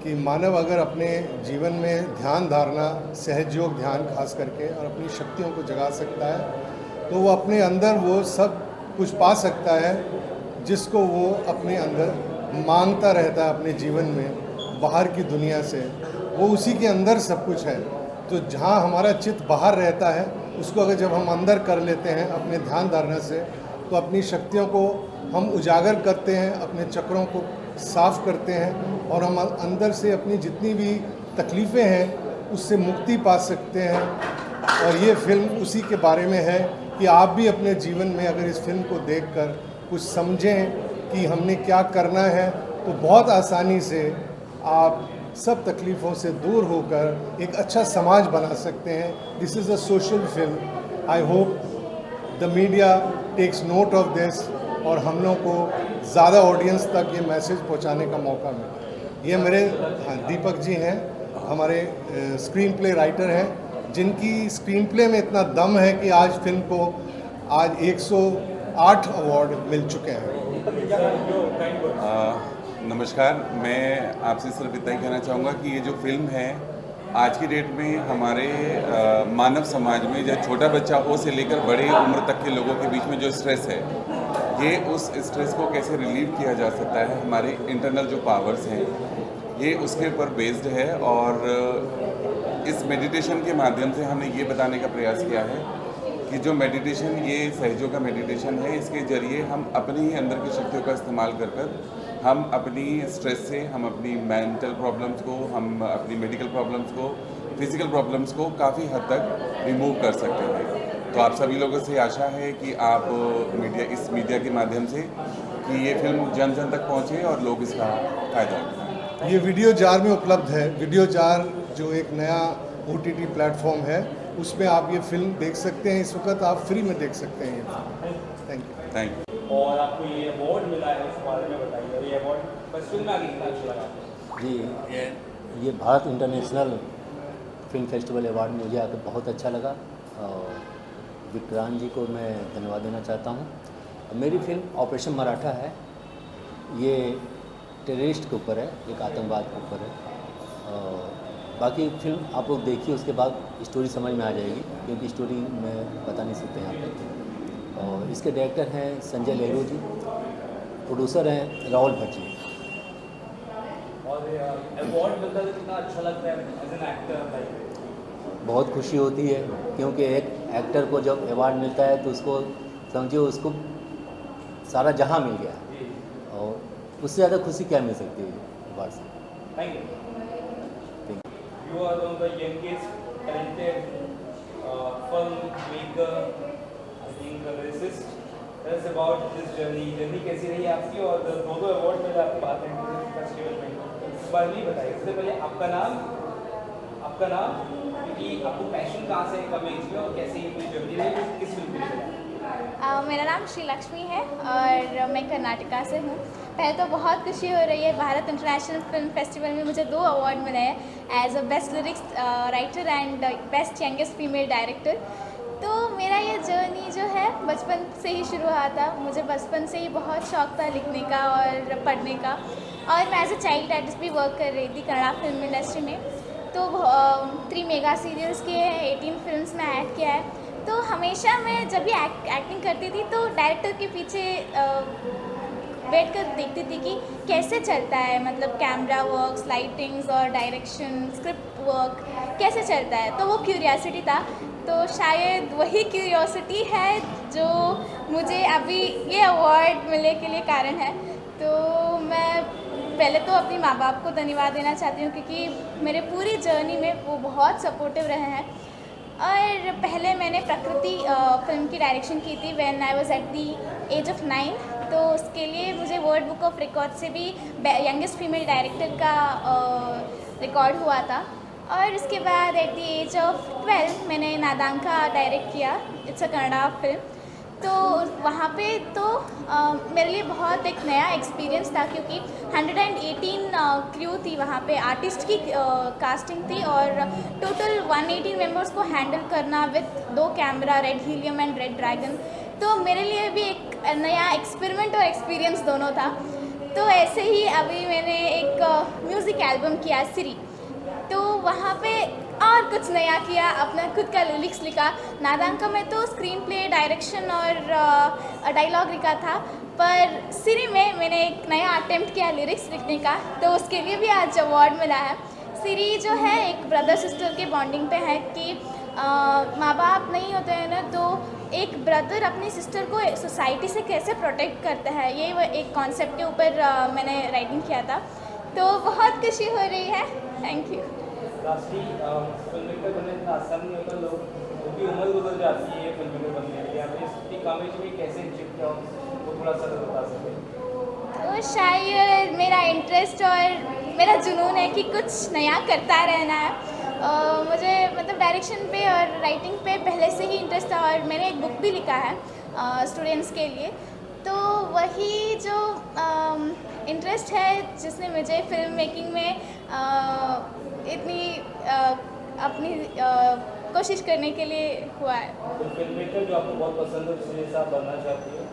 कि मानव अगर अपने जीवन में ध्यान धारणा, सहज योग ध्यान खास करके और अपनी शक्तियों को जगा सकता है तो वो अपने अंदर वो सब कुछ पा सकता है जिसको वो अपने अंदर मांगता रहता है अपने जीवन में बाहर की दुनिया से. वो उसी के अंदर सब कुछ है. तो जहाँ हमारा चित्त बाहर रहता है उसको अगर जब हम अंदर कर लेते हैं अपने ध्यान धारणा से तो अपनी शक्तियों को हम उजागर करते हैं, अपने चक्रों को साफ करते हैं और हम अंदर से अपनी जितनी भी तकलीफ़ें हैं उससे मुक्ति पा सकते हैं. और ये फिल्म उसी के बारे में है कि आप भी अपने जीवन में अगर इस फिल्म को देखकर कुछ समझें कि हमने क्या करना है तो बहुत आसानी से आप सब तकलीफ़ों से दूर होकर एक अच्छा समाज बना सकते हैं। This is a social film. I hope the media takes note of this और हम लोग को ज़्यादा ऑडियंस तक ये मैसेज पहुंचाने का मौका मिले। ये मेरे दीपक जी हैं, हमारे स्क्रीन प्ले राइटर हैं, जिनकी स्क्रीन प्ले में इतना दम है कि आज फिल्म को आज 108 अवार्ड मिल चुके हैं। नमस्कार, मैं आपसे सिर्फ इतना ही कहना चाहूँगा कि ये जो फिल्म है आज की डेट में हमारे मानव समाज में जो छोटा बच्चा हो से लेकर बड़े उम्र तक के लोगों के बीच में जो स्ट्रेस है, ये उस स्ट्रेस को कैसे रिलीव किया जा सकता है, हमारे इंटरनल जो पावर्स हैं ये उसके ऊपर बेस्ड है। और इस मेडिटेशन के माध्यम से हमने ये बताने का प्रयास किया है कि जो मेडिटेशन ये सहयोग का मेडिटेशन है, इसके ज़रिए हम अपने ही अंदर की शक्तियों का इस्तेमाल कर हम अपनी स्ट्रेस से, हम अपनी मेंटल प्रॉब्लम्स को, हम अपनी मेडिकल प्रॉब्लम्स को, फिज़िकल प्रॉब्लम्स को काफ़ी हद तक रिमूव कर सकते हैं। तो आप सभी लोगों से आशा है कि आप इस मीडिया के माध्यम से कि ये फिल्म जन जन तक पहुँचे और लोग इसका फ़ायदा उठाएं। ये वीडियो जार में उपलब्ध है। वीडियो जार जो एक नया OTT प्लेटफॉर्म है, उसमें आप ये फिल्म देख सकते हैं। इस वक्त आप फ्री में देख सकते हैं ये फिल्म। Thank you. और आपको ये अवार्ड मिला है, उस बारे में बताइए। और ये अवार्ड बस फिल्म में आगे कितना अच्छा लगा? जी, ये Bharat international film festival award में मुझे आकर बहुत अच्छा लगा और विक्रांत जी को मैं धन्यवाद देना चाहता हूँ। मेरी फिल्म ऑपरेशन मराठा है। ये टेररिस्ट के ऊपर है, एक आतंकवाद के ऊपर है। और बाकी फिल्म आप लोग देखिए, उसके बाद स्टोरी समझ में आ जाएगी, क्योंकि स्टोरी में बता नहीं सकते यहाँ पे। और इसके डायरेक्टर हैं संजय लेहरू जी, प्रोड्यूसर हैं राहुल भट्ट जी। और अवार्ड मिलता है कितना अच्छा लगता है एज एन एक्टर? बहुत खुशी होती है, क्योंकि एक एक्टर को जब अवार्ड मिलता है तो उसको समझिए उसको सारा जहां मिल गया, और उससे ज़्यादा खुशी क्या मिल सकती है अवार्ड से। Thank you. You are one of the youngest talented film maker, lyricist. Tell us about this journey कैसी रही आपकी? और दो अवार्ड मिले आपको बात फेस्टिवल में, इस बारे में बताइए। सबसे पहले आपका नाम, क्योंकि आपको पैशन कहाँ से कब मिली और कैसे ये पूरी जर्नी रही, किस फिल्म के लिए? मेरा नाम श्री लक्ष्मी है और मैं कर्नाटका से हूँ। पहले तो बहुत खुशी हो रही है, भारत इंटरनेशनल फिल्म फेस्टिवल में मुझे 2 अवार्ड मिले हैं as a best lyrics writer and best youngest female director. तो मेरा ये जर्नी जो है बचपन से ही शुरू हुआ था। मुझे बचपन से ही बहुत शौक था लिखने का और पढ़ने का, और मैं एज अ चाइल्ड आर्टिस्ट भी वर्क कर रही थी कन्नड़ा फिल्म इंडस्ट्री में। तो 3 मेगा सीरियल्स के 18 फिल्म्स में ऐड किया है। तो हमेशा मैं जब भी एक्टिंग करती थी तो डायरेक्टर के पीछे बैठ कर देखती थी कि कैसे चलता है, मतलब कैमरा वर्क, लाइटिंग्स और डायरेक्शन, स्क्रिप्ट वर्क कैसे चलता है। तो वो क्यूरियोसिटी था। तो शायद वही क्यूरियोसिटी है जो मुझे अभी ये अवार्ड मिलने के लिए कारण है। तो मैं पहले तो अपने माँ बाप को धन्यवाद देना चाहती हूँ, क्योंकि मेरे पूरी जर्नी में वो बहुत सपोर्टिव रहे हैं। और पहले मैंने प्रकृति फिल्म की डायरेक्शन की थी when I was at the age of 9। तो उसके लिए मुझे वर्ल्ड बुक ऑफ रिकॉर्ड से भी यंगेस्ट फीमेल डायरेक्टर का रिकॉर्ड हुआ था। और इसके बाद एट द एज ऑफ 12 मैंने नादांका डायरेक्ट किया। It's a Kannada film. तो वहाँ पे तो मेरे लिए बहुत एक नया एक्सपीरियंस था, क्योंकि 118 क्रू थी वहाँ पे, आर्टिस्ट की कास्टिंग थी, और टोटल 118 मेंबर्स को हैंडल करना with 2 camera, red helium and red dragon. तो मेरे लिए भी एक नया एक्सपेरिमेंट और एक्सपीरियंस दोनों था। तो ऐसे ही अभी मैंने एक म्यूज़िक एल्बम किया सिरी, तो वहाँ पे और कुछ नया किया, अपना खुद का लिरिक्स लिखा। नादांका में तो स्क्रीन प्ले, डायरेक्शन और डायलॉग लिखा था, पर सिरी में मैंने एक नया अटेम्प्ट किया लिरिक्स लिखने का, तो उसके लिए भी आज अवार्ड मिला है। सिरी जो है एक ब्रदर सिस्टर के बॉन्डिंग पे है कि माँ बाप नहीं होते हैं ना, तो एक ब्रदर अपनी सिस्टर को सोसाइटी से कैसे प्रोटेक्ट करता है, ये एक कॉन्सेप्ट के ऊपर मैंने राइटिंग किया था। तो बहुत खुशी हो रही है। Thank you. Lastly film maker बनना इतना आसान नहीं होता, लोग वो भी उम्र गुजर जाती है फिल्म मेकर बनने के लिए। आप इस कॉमेडी में कैसे चिप किया वो थोड़ा सा बता सकें? तो शायद मेरा इंटरेस्ट और मेरा जुनून है कि कुछ नया करता रहना है। मुझे मतलब डायरेक्शन पे और राइटिंग पे पहले से ही इंटरेस्ट था और मैंने एक बुक भी लिखा है स्टूडेंट्स के लिए। तो वही जो इंटरेस्ट है जिसने मुझे फिल्म मेकिंग में इतनी अपनी कोशिश करने के लिए हुआ है। तो फिल्म मेकर जो आपको बहुत पसंद है जिसके जैसा आप बनना चाहती हो?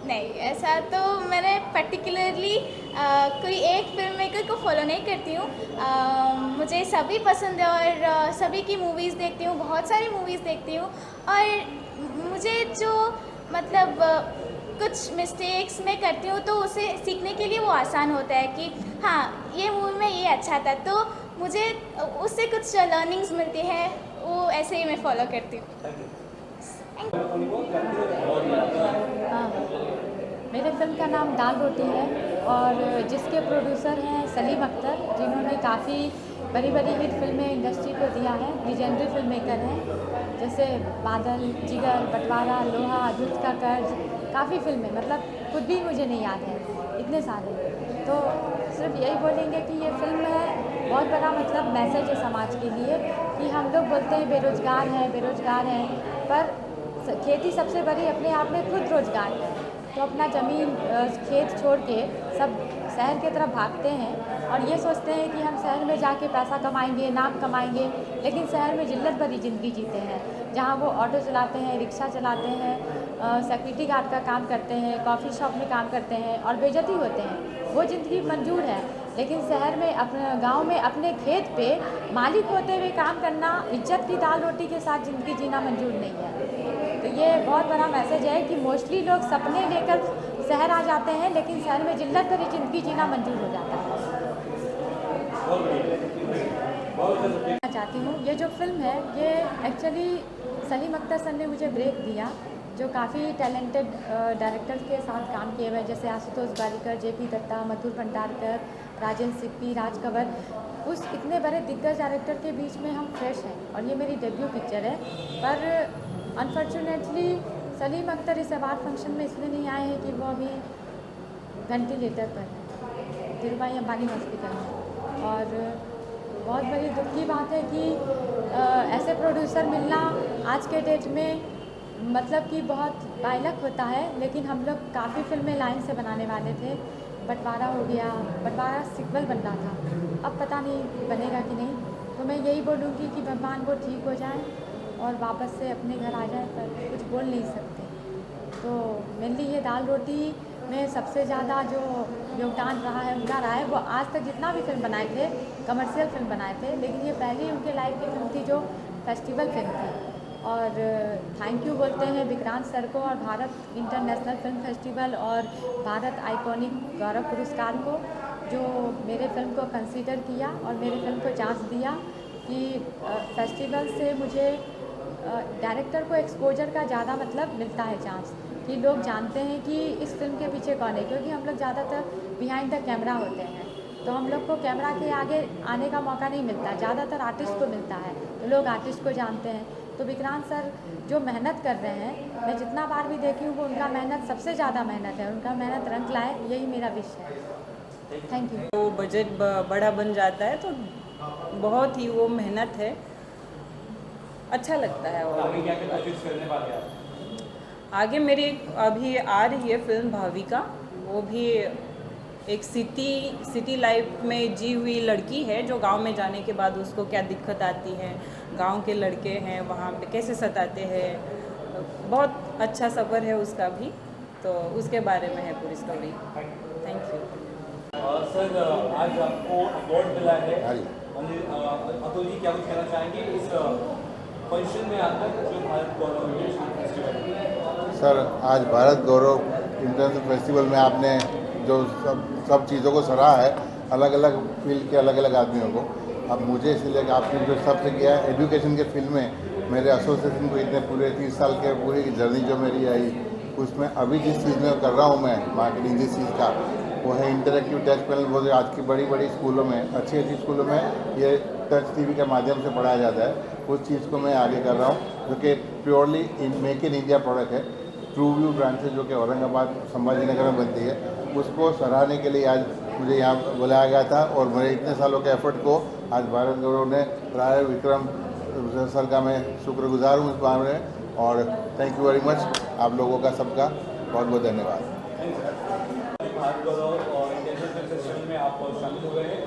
नहीं, ऐसा तो मैंने पर्टिकुलरली कोई एक फिल्म मेकर को फॉलो नहीं करती हूँ। मुझे सभी पसंद है और सभी की मूवीज़ देखती हूँ, बहुत सारी मूवीज़ देखती हूँ और मुझे जो मतलब कुछ मिस्टेक्स मैं करती हूँ तो उसे सीखने के लिए वो आसान होता है कि हाँ ये मूवी में ये अच्छा था, तो मुझे उससे कुछ लर्निंग्स मिलती हैं, वो ऐसे ही मैं फॉलो करती हूँ। मेरे फिल्म का नाम दाल रोटी है और जिसके प्रोड्यूसर हैं सलीम अख्तर, जिन्होंने काफ़ी बड़ी बड़ी हिट फिल्में इंडस्ट्री को दिया है, लीजेंडरी फिल्म मेकर हैं, जैसे बादल, जिगर, बंटवारा, लोहा, युद्ध का कर्ज, काफ़ी फिल्में, मतलब खुद भी मुझे नहीं याद है, इतने सारे। तो सिर्फ यही बोलेंगे कि ये फिल्म है बहुत बड़ा मतलब मैसेज है समाज के लिए कि हम लोग बोलते हैं बेरोज़गार हैं, पर खेती सबसे बड़ी अपने आप में खुद रोज़गार है। तो अपना ज़मीन खेत छोड़ के सब शहर की तरफ भागते हैं और ये सोचते हैं कि हम शहर में जाके पैसा कमाएंगे, नाम कमाएंगे, लेकिन शहर में जिल्लत भरी ज़िंदगी जीते हैं, जहाँ वो ऑटो चलाते हैं, रिक्शा चलाते हैं, सिक्योरिटी गार्ड का काम करते हैं, कॉफ़ी शॉप में काम करते हैं और बेइज्जती होते हैं। वो ज़िंदगी मंजूर है, लेकिन शहर में अपने गांव में अपने खेत पे मालिक होते हुए काम करना, इज्जत की दाल रोटी के साथ ज़िंदगी जीना मंजूर नहीं है। तो ये बहुत बड़ा मैसेज है कि मोस्टली लोग सपने लेकर शहर आ जाते हैं, लेकिन शहर में जिल्लत भरी ज़िंदगी जीना मंजूर हो जाता है। मैं चाहती हूँ ये जो फिल्म है ये एक्चुअली सलीम अख्तर सर ने मुझे ब्रेक दिया, जो काफ़ी टैलेंटेड डायरेक्टर्स के साथ काम किए हुए, जैसे आशुतोष बारिकर, जेपी दत्ता, मधुर भंडारकर, राजेंद्र सिप्पी, राज कंवर, उस इतने बड़े दिग्गज डायरेक्टर के बीच में हम फ्रेश हैं और ये मेरी डेब्यू पिक्चर है। पर अनफॉर्चुनेटली सलीम अख्तर इस अवार्ड फंक्शन में इसलिए नहीं आए हैं कि वो अभी वेंटिलेटर पर है धीरूभाई अंबानी हॉस्पिटल में, और बहुत बड़ी दुख की बात है कि ऐसे प्रोड्यूसर मिलना आज के डेट में मतलब कि बहुत बाइलक होता है। लेकिन हम लोग काफ़ी फिल्में लाइन से बनाने वाले थे, बंटवारा हो गया, बंटवारा सिक्वल बन रहा था, अब पता नहीं बनेगा कि नहीं। तो मैं यही बोलूँगी कि भगवान वो ठीक हो जाए और वापस से अपने घर आ जाए, पर कुछ बोल नहीं सकते। तो मेनली ये दाल रोटी में सबसे ज़्यादा जो योगदान रहा है उनका रहा है। वो आज तक जितना भी फिल्म बनाए थे कमर्शियल फिल्म बनाए थे, लेकिन ये पहली उनके लाइफ की फिल्म थी जो फेस्टिवल फिल्म थी। और थैंक यू बोलते हैं विक्रांत सर को और भारत इंटरनेशनल फिल्म फेस्टिवल और भारत आइकॉनिक गौरव पुरस्कार को, जो मेरे फिल्म को कंसीडर किया और मेरे फिल्म को चांस दिया कि फेस्टिवल से मुझे डायरेक्टर को एक्सपोजर का ज़्यादा मतलब मिलता है चांस, कि लोग जानते हैं कि इस फिल्म के पीछे कौन है, क्योंकि हम लोग ज़्यादातर बिहाइंड द कैमरा होते हैं, तो हम लोग को कैमरा के आगे आने का मौका नहीं मिलता, ज़्यादातर आर्टिस्ट को मिलता है, तो लोग आर्टिस्ट को जानते हैं। तो विक्रांत सर जो मेहनत कर रहे हैं, मैं जितना बार भी देखी हूँ वो उनका मेहनत सबसे ज़्यादा मेहनत है, उनका मेहनत रंग लाए, यही मेरा विश है। Thank you. तो बजट बड़ा बन जाता है तो बहुत ही वो मेहनत है, अच्छा लगता है। और आगे क्या क्या कोशिश करने वाले हैं? आगे मेरी अभी आ रही है फिल्म भाविका, वो भी एक सिटी लाइफ में जी हुई लड़की है जो गांव में जाने के बाद उसको क्या दिक्कत आती है, गांव के लड़के हैं वहाँ पे कैसे सताते हैं, बहुत अच्छा सफ़र है उसका भी, तो उसके बारे में है पूरी स्टोरी। Thank you. सर आज आपको अवार्ड मिला है, अतुल जी क्या कुछ कहना चाहेंगे इस फंक्शन में आकर जो भारत गौरव इंटरनेशनल फेस्टिवल? सर आज भारत गौरव इंटरनेशनल फेस्टिवल में आपने जो सब चीज़ों को सराहा है, अलग अलग फील्ड के अलग अलग आदमियों को। अब मुझे इसलिए कि आपने जो सबसे किया है एजुकेशन के फील्ड में, मेरे एसोसिएशन को इतने पूरे 30 साल के पूरी जर्नी जो मेरी आई, उसमें अभी जिस चीज़ में कर रहा हूँ मैं मार्केटिंग जिस चीज़ का, वो है इंटरेक्टिव टच पैनल। वो आज की बड़ी बड़ी स्कूलों में, अच्छी अच्छी स्कूलों में ये टच टीवी के माध्यम से पढ़ाया जाता है, उस चीज़ को मैं आगे कर रहा हूँ, जो कि purely make in India product है। ट्रू व्यू ब्रांच है जो कि औरंगाबाद संभाजी नगर में बनती है, उसको सराहने के लिए आज मुझे यहाँ बुलाया गया था। और मेरे इतने सालों के एफर्ट को आज भारत गौरव ने प्राय विक्रम सर का मैं शुक्रगुजार हूँ इस बारे में। और थैंक यू वेरी मच आप लोगों का सबका बहुत बहुत धन्यवाद। भारत गौरव और इंटरनेशनल फिल्म फेस्टिवल में आप शामिल हो गए हैं,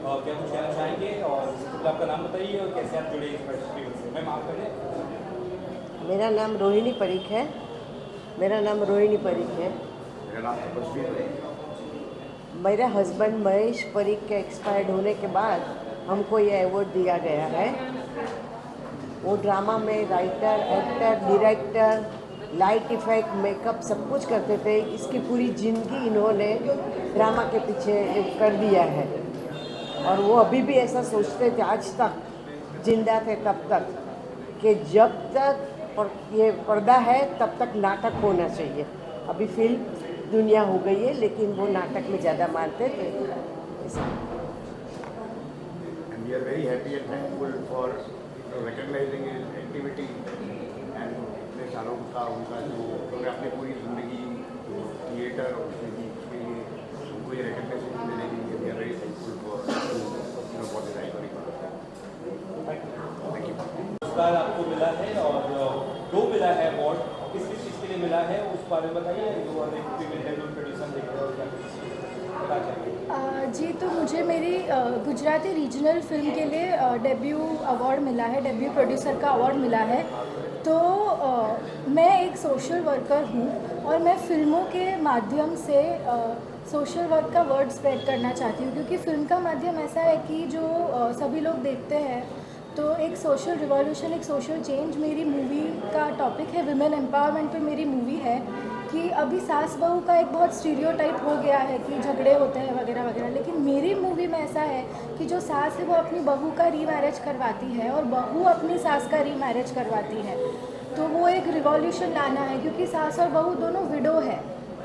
और क्या कुछ कहना चाहेंगे और आपका नाम बताइए और कैसे आप जुड़े इस फेस्टिवल से? मैम आप करें। मेरा नाम रोहिणी परीख है। मेरा नाम तपस्वी है। मेरे हस्बैंड महेश परीख के एक्सपायर्ड होने के बाद हमको ये अवार्ड दिया गया है। वो ड्रामा में writer, actor, director, light effect, makeup सब कुछ करते थे। इसकी पूरी ज़िंदगी इन्होंने ड्रामा के पीछे कर दिया है और वो अभी भी ऐसा सोचते थे, आज तक जिंदा थे तब तक, कि जब तक ये पर्दा है तब तक नाटक होना चाहिए। अभी फिल्म दुनिया हो गई है लेकिन वो नाटक में ज़्यादा मानते थे। We are very happy and thankful for recognizing his activity and इतने सालों का उनका जो उन्होंने अपनी पूरी ज़िंदगी थिएटर और उसके लिए उनको ये रिकग्नाइजेशन देने के लिए we are very thankful for the right Thank you. पुरस्कार आपको मिला है और 2 मिला है अवार्ड, किस किस चीज़ के लिए मिला है उस बारे में बताइए। जो फीमेल डेब्यू प्रोड्यूसर देख रहे हो क्या चाहिए? जी, तो मुझे मेरी गुजराती रीजनल फिल्म के लिए डेब्यू अवार्ड मिला है, डेब्यू प्रोड्यूसर का अवार्ड मिला है। तो मैं एक सोशल वर्कर हूँ और मैं फिल्मों के माध्यम से सोशल वर्क का वर्ड स्प्रेड करना चाहती हूँ, क्योंकि फिल्म का माध्यम ऐसा है कि जो सभी लोग देखते हैं तो एक सोशल रिवॉल्यूशन, एक सोशल चेंज मेरी मूवी का टॉपिक है। विमेन एम्पावरमेंट पे मेरी मूवी है कि अभी सास बहू का एक बहुत स्टीरियोटाइप हो गया है कि झगड़े होते हैं वगैरह वगैरह, लेकिन मेरी मूवी में ऐसा है कि जो सास है वो अपनी बहू का रीमैरिज करवाती है और बहू अपनी सास का रीमैरिज करवाती है। तो वो एक रिवॉल्यूशन लाना है, क्योंकि सास और बहू दोनों विडो है,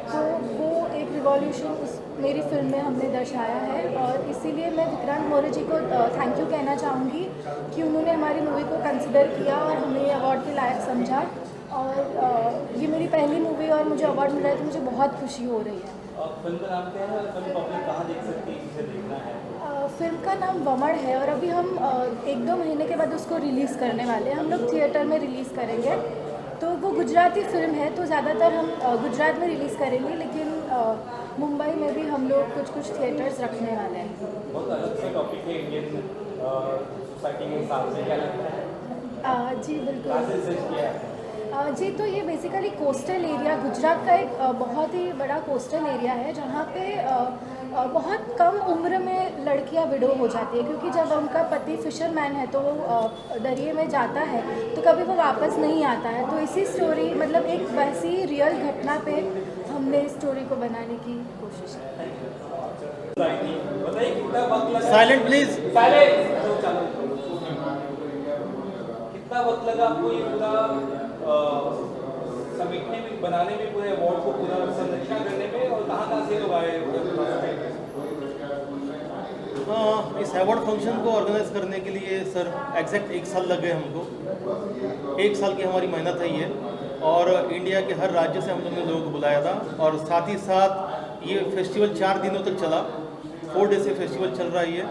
तो वो एक रिवॉल्यूशन उस मेरी फिल्म में हमने दर्शाया है। और इसीलिए मैं विक्रांत मौर्य जी को थैंक यू कहना चाहूँगी कि उन्होंने हमारी मूवी को कंसिडर किया और हमें ये अवार्ड के लायक समझा। और ये मेरी पहली मूवी और मुझे अवार्ड मिला है तो मुझे बहुत खुशी हो रही है। फिल्म का नाम क्या है? फिल्म पब्लिक कहाँ देख सकती है, किसे देखना है? फिल्म का नाम वमड़ है और अभी हम 1-2 महीने के बाद उसको रिलीज़ करने वाले हैं। हम लोग थिएटर में रिलीज़ करेंगे। तो वो गुजराती फिल्म है तो ज़्यादातर हम गुजरात में रिलीज़ करेंगे, लेकिन मुंबई में भी हम लोग कुछ थिएटर्स रखने वाले हैं। बहुत अलग सा टॉपिक है इंडियन सोसाइटी के हिसाब से, क्या लगता है? जी बिल्कुल। जी, तो ये बेसिकली कोस्टल एरिया, गुजरात का एक बहुत ही बड़ा कोस्टल एरिया है जहाँ पे बहुत कम उम्र में लड़कियाँ विडो हो जाती है, क्योंकि जब उनका पति फिशरमैन है तो वो दरिए में जाता है तो कभी वो वापस नहीं आता है। तो इसी स्टोरी, मतलब एक वैसी रियल घटना पे हमने इस स्टोरी को बनाने की कोशिश की। साइलेंट प्लीज, कितना वक्त लगा आपको ये पूरा समेटने में, बनाने में, पूरे अवार्ड को पूरा संरक्षण करने में, और कहाँ से लोग आए? इस अवार्ड फंक्शन को ऑर्गेनाइज करने के लिए सर एग्जैक्ट 1 साल लग गए हमको। 1 साल की हमारी मेहनत है ये, और इंडिया के हर राज्य से हम लोगों ने लोगों को बुलाया था। और साथ ही साथ ये फेस्टिवल 4 दिनों तक चला, 4 डे से फेस्टिवल चल रहा है ये,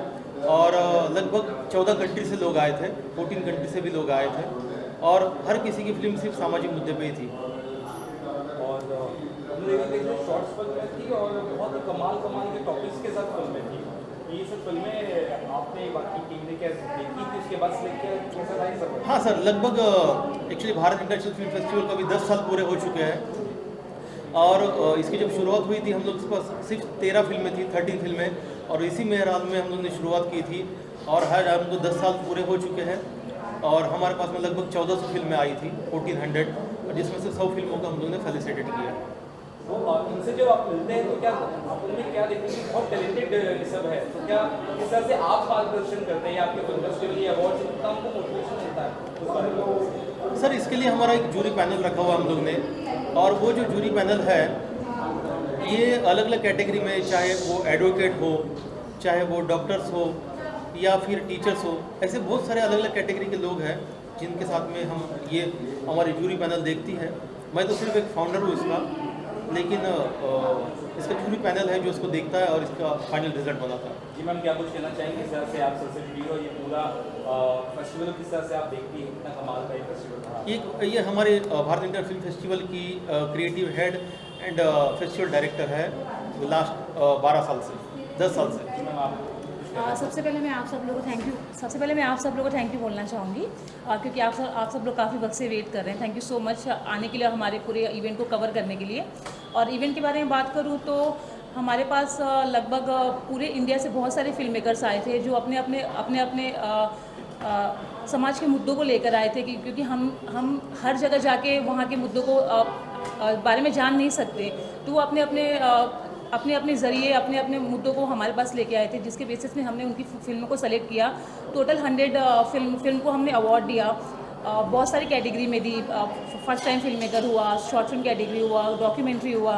और लगभग 14 कंट्री से लोग आए थे, 14 कंट्री से भी लोग आए थे, और हर किसी की फिल्म सिर्फ सामाजिक मुद्दे पे ही थी। और शॉर्ट्स वगैरह थी और बहुत ही कमाल के टॉपिक्स के साथ फिल्में थी। ये सब फिल्में आपने बाकी टीम ने क्या देखी थी, उसके बाद सेलेक्ट किया, कैसा था ये सब? हाँ सर, लगभग actually Bharat international film festival का भी 10 साल पूरे हो चुके हैं, और इसकी जब शुरुआत हुई थी हम लोग के पास सिर्फ 13 फिल्में थी, 13 फिल्में, और इसी मेहरान में हम लोग ने शुरुआत की थी, और हर हमको 10 साल पूरे हो चुके हैं, और हमारे पास में लगभग 1400 फिल्में आई थी, 1400, जिसमें से 100 फिल्मों को हम लोग ने फेलिसिटेट किया। तो इनसे जब आप मिलते हैं तो क्या आप उनमें क्या देखते हैं? बहुत टैलेंटेड ये सब है, तो क्या किस तरह से आप मार्गदर्शन करते हैं आपके फिल्म फेस्टिवल या अवार्ड से कितना हमको मोटिवेशन मिलता है उस बारे में? सर, इसके लिए हमारा एक जूरी पैनल रखा हुआ हम लोग ने, और वो जो जूरी पैनल है ये अलग अलग कैटेगरी में, चाहे वो एडवोकेट हो, चाहे वो डॉक्टर्स हो, या फिर टीचर्स हो, ऐसे बहुत सारे अलग अलग कैटेगरी के लोग हैं जिनके साथ में हम ये हमारी जूरी पैनल देखती है। मैं तो सिर्फ एक फाउंडर हूँ इसका, लेकिन इसका पूरी पैनल है जो इसको देखता है और इसका फाइनल रिजल्ट बनाता है। जी मैम, क्या कुछ कहना चाहेंगे? इस तरह से आप सबसे जुड़ी हो, ये पूरा फेस्टिवल किस तरह से आप देखती हैं? कितना कमाल का ये फेस्टिवल था। ये हमारे भारत इंडियन फिल्म फेस्टिवल की creative head and festival director है लास्ट 12 साल से, 10 साल से। सबसे पहले मैं आप सब लोगों को थैंक यू बोलना चाहूँगी, क्योंकि आप सब लोग काफ़ी वक्त से वेट कर रहे हैं। थैंक यू सो मच आने के लिए, हमारे पूरे इवेंट को कवर करने के लिए। और इवेंट के बारे में बात करूँ तो हमारे पास लगभग पूरे इंडिया से बहुत सारे फिल्म मेकर्स आए थे जो अपने अपने समाज के मुद्दों को लेकर आए थे, क्योंकि हम हर जगह जाके वहाँ के मुद्दों को बारे में जान नहीं सकते, तो वो अपने ज़रिए अपने मुद्दों को हमारे पास लेके आए थे, जिसके बेसिस में हमने उनकी फिल्मों को सेलेक्ट किया। टोटल 100 फिल्म को हमने अवार्ड दिया, बहुत सारी कैटेगरी में दी। फर्स्ट टाइम फिल्म मेकर हुआ, शॉर्ट फिल्म कैटेगरी हुआ, डॉक्यूमेंट्री हुआ।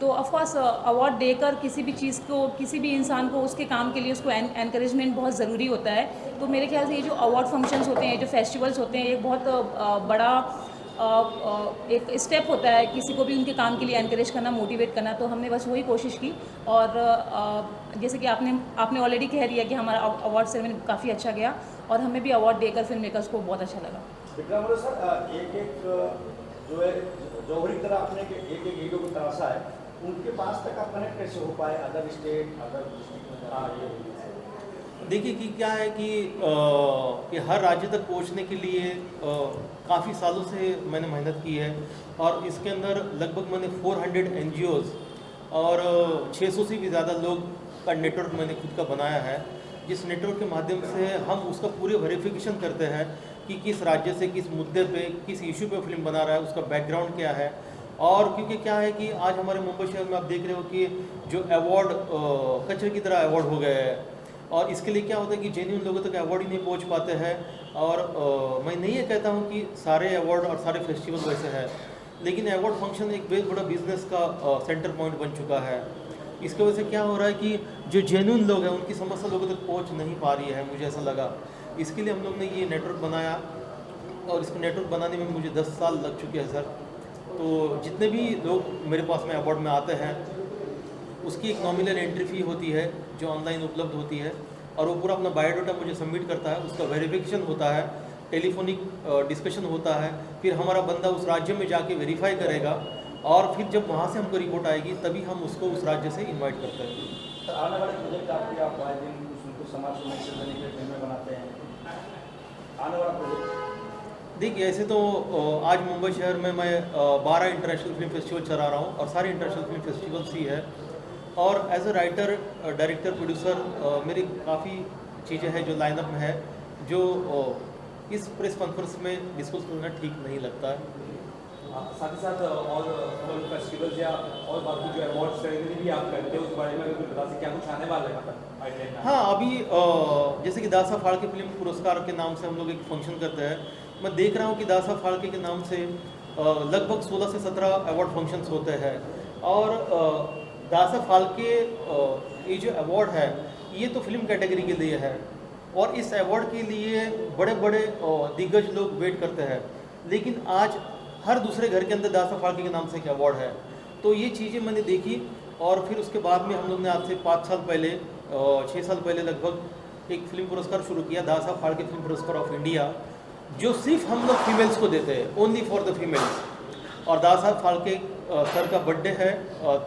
तो ऑफकोर्स अवार्ड देकर किसी भी चीज़ को, किसी भी इंसान को उसके काम के लिए उसको एनकरेजमेंट बहुत ज़रूरी होता है। तो मेरे ख्याल से ये जो अवार्ड फंक्शंस होते हैं, जो फेस्टिवल्स होते हैं, ये बहुत बड़ा एक स्टेप होता है किसी को भी उनके काम के लिए एनकरेज करना, मोटिवेट करना। तो हमने बस वही कोशिश की, और जैसे कि आपने ऑलरेडी कह दिया कि हमारा अवार्ड सेरेमनी काफ़ी अच्छा गया, और हमें भी अवार्ड देकर फिल्म मेकर्स को बहुत अच्छा लगा। विक्रम सर, एक जो है जौहरी तरह आपने एक हीरो को तराशा है, उनके पास तक आप कनेक्ट कैसे हो पाए? अदर स्टेट, अदर डिस्ट्रिक्ट में देखिए कि क्या है कि हर राज्य तक पहुंचने के लिए काफ़ी सालों से मैंने मेहनत की है, और इसके अंदर लगभग मैंने 400 NGOs और 600 से भी ज़्यादा लोग का नेटवर्क मैंने खुद का बनाया है, जिस नेटवर्क के माध्यम से हम उसका पूरे वेरिफिकेशन करते हैं कि किस राज्य से किस मुद्दे पे, किस इशू पे फिल्म बना रहा है, उसका बैकग्राउंड क्या है। और क्योंकि क्या है कि आज हमारे मुंबई शहर में आप देख रहे हो कि जो अवार्ड कचरे की तरह अवार्ड हो गए हैं, और इसके लिए क्या होता है कि जेन्युइन लोगों तक अवार्ड ही नहीं पहुंच पाते हैं। और मैं नहीं ये कहता हूं कि सारे अवार्ड और सारे फेस्टिवल वैसे हैं, लेकिन अवार्ड फंक्शन एक बहुत बड़ा बिजनेस का सेंटर पॉइंट बन चुका है। इसकी वजह से क्या हो रहा है कि जो जेन्युइन लोग हैं उनकी समस्या लोगों तक पहुंच नहीं पा रही है, मुझे ऐसा लगा। इसके लिए हम लोग ने ये नेटवर्क बनाया, और इसको नेटवर्क बनाने में मुझे 10 साल लग चुके हैं सर। तो जितने भी लोग मेरे पास में अवार्ड में आते हैं, उसकी एक नॉमिनल एंट्री फ़ी होती है जो ऑनलाइन उपलब्ध होती है, और वो पूरा अपना बायोडाटा मुझे सबमिट करता है, उसका वेरिफिकेशन होता है, टेलीफोनिक डिस्कशन होता है, फिर हमारा बंदा उस राज्य में जाके वेरीफाई करेगा, और फिर जब वहाँ से हमको रिपोर्ट आएगी तभी हम उसको उस राज्य से इनवाइट करते हैं। तो आने वाले प्रोजेक्ट आपके, आप आए दिन उनको समाज को मैसेज देने के लिए फिल्में बनाते हैं, आने वाला प्रोजेक्ट? देखिए, ऐसे तो आज मुंबई शहर में मैं 12 इंटरनेशनल फिल्म फेस्टिवल चला रहा हूँ, और सारे इंटरनेशनल फिल्म फेस्टिवल्स ही है। और as a writer, director, producer मेरी काफ़ी चीज़ें हैं जो लाइनअप में है, जो इस प्रेस कॉन्फ्रेंस में डिस्कस करना ठीक नहीं लगता है। साथ ही साथ और फेस्टिवल्स या और बाकी जो अवार्ड सेरेमनी भी आप करते हो, उस बारे में अगर कुछ बता सकते, क्या कुछ आने वाला है मतलब? हाँ, अभी जैसे कि दासा फाड़के फिल्म पुरस्कार के नाम से हम लोग एक फंक्शन करते हैं। मैं देख रहा हूँ कि दासा फाड़के के नाम से लगभग 16 से 17 अवार्ड फंक्शंस होते हैं, और दासा फाड़के ये जो अवार्ड है ये तो फिल्म कैटेगरी के लिए है, और इस अवार्ड के लिए बड़े बड़े दिग्गज लोग वेट करते हैं, लेकिन आज हर दूसरे घर के अंदर दासा फाड़के के नाम से एक अवार्ड है। तो ये चीज़ें मैंने देखी, और फिर उसके बाद में हम लोग ने आज से 5 साल पहले, 6 साल पहले लगभग एक फिल्म पुरस्कार शुरू किया, दासा फाड़के फिल्म पुरस्कार ऑफ इंडिया, जो सिर्फ हम लोग फीमेल्स को देते हैं, ओनली फॉर द फीमेल्स। और दासा फाड़के सर का बर्थडे है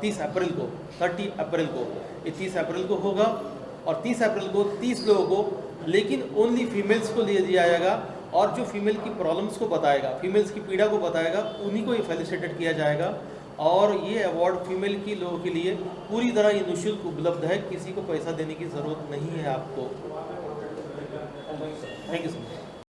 30 अप्रैल को, 30 अप्रैल को, ये 30 अप्रैल को होगा, और 30 अप्रैल को 30 लोगों को, लेकिन ओनली फीमेल्स को लिए दिया जाएगा, और जो फीमेल की प्रॉब्लम्स को बताएगा, फीमेल्स की पीड़ा को बताएगा, उन्हीं को ये फेलिसिटेट किया जाएगा। और ये अवार्ड फीमेल की लोगों के लिए पूरी तरह ये निःशुल्क उपलब्ध है, किसी को पैसा देने की ज़रूरत नहीं है आपको। Thank you so much.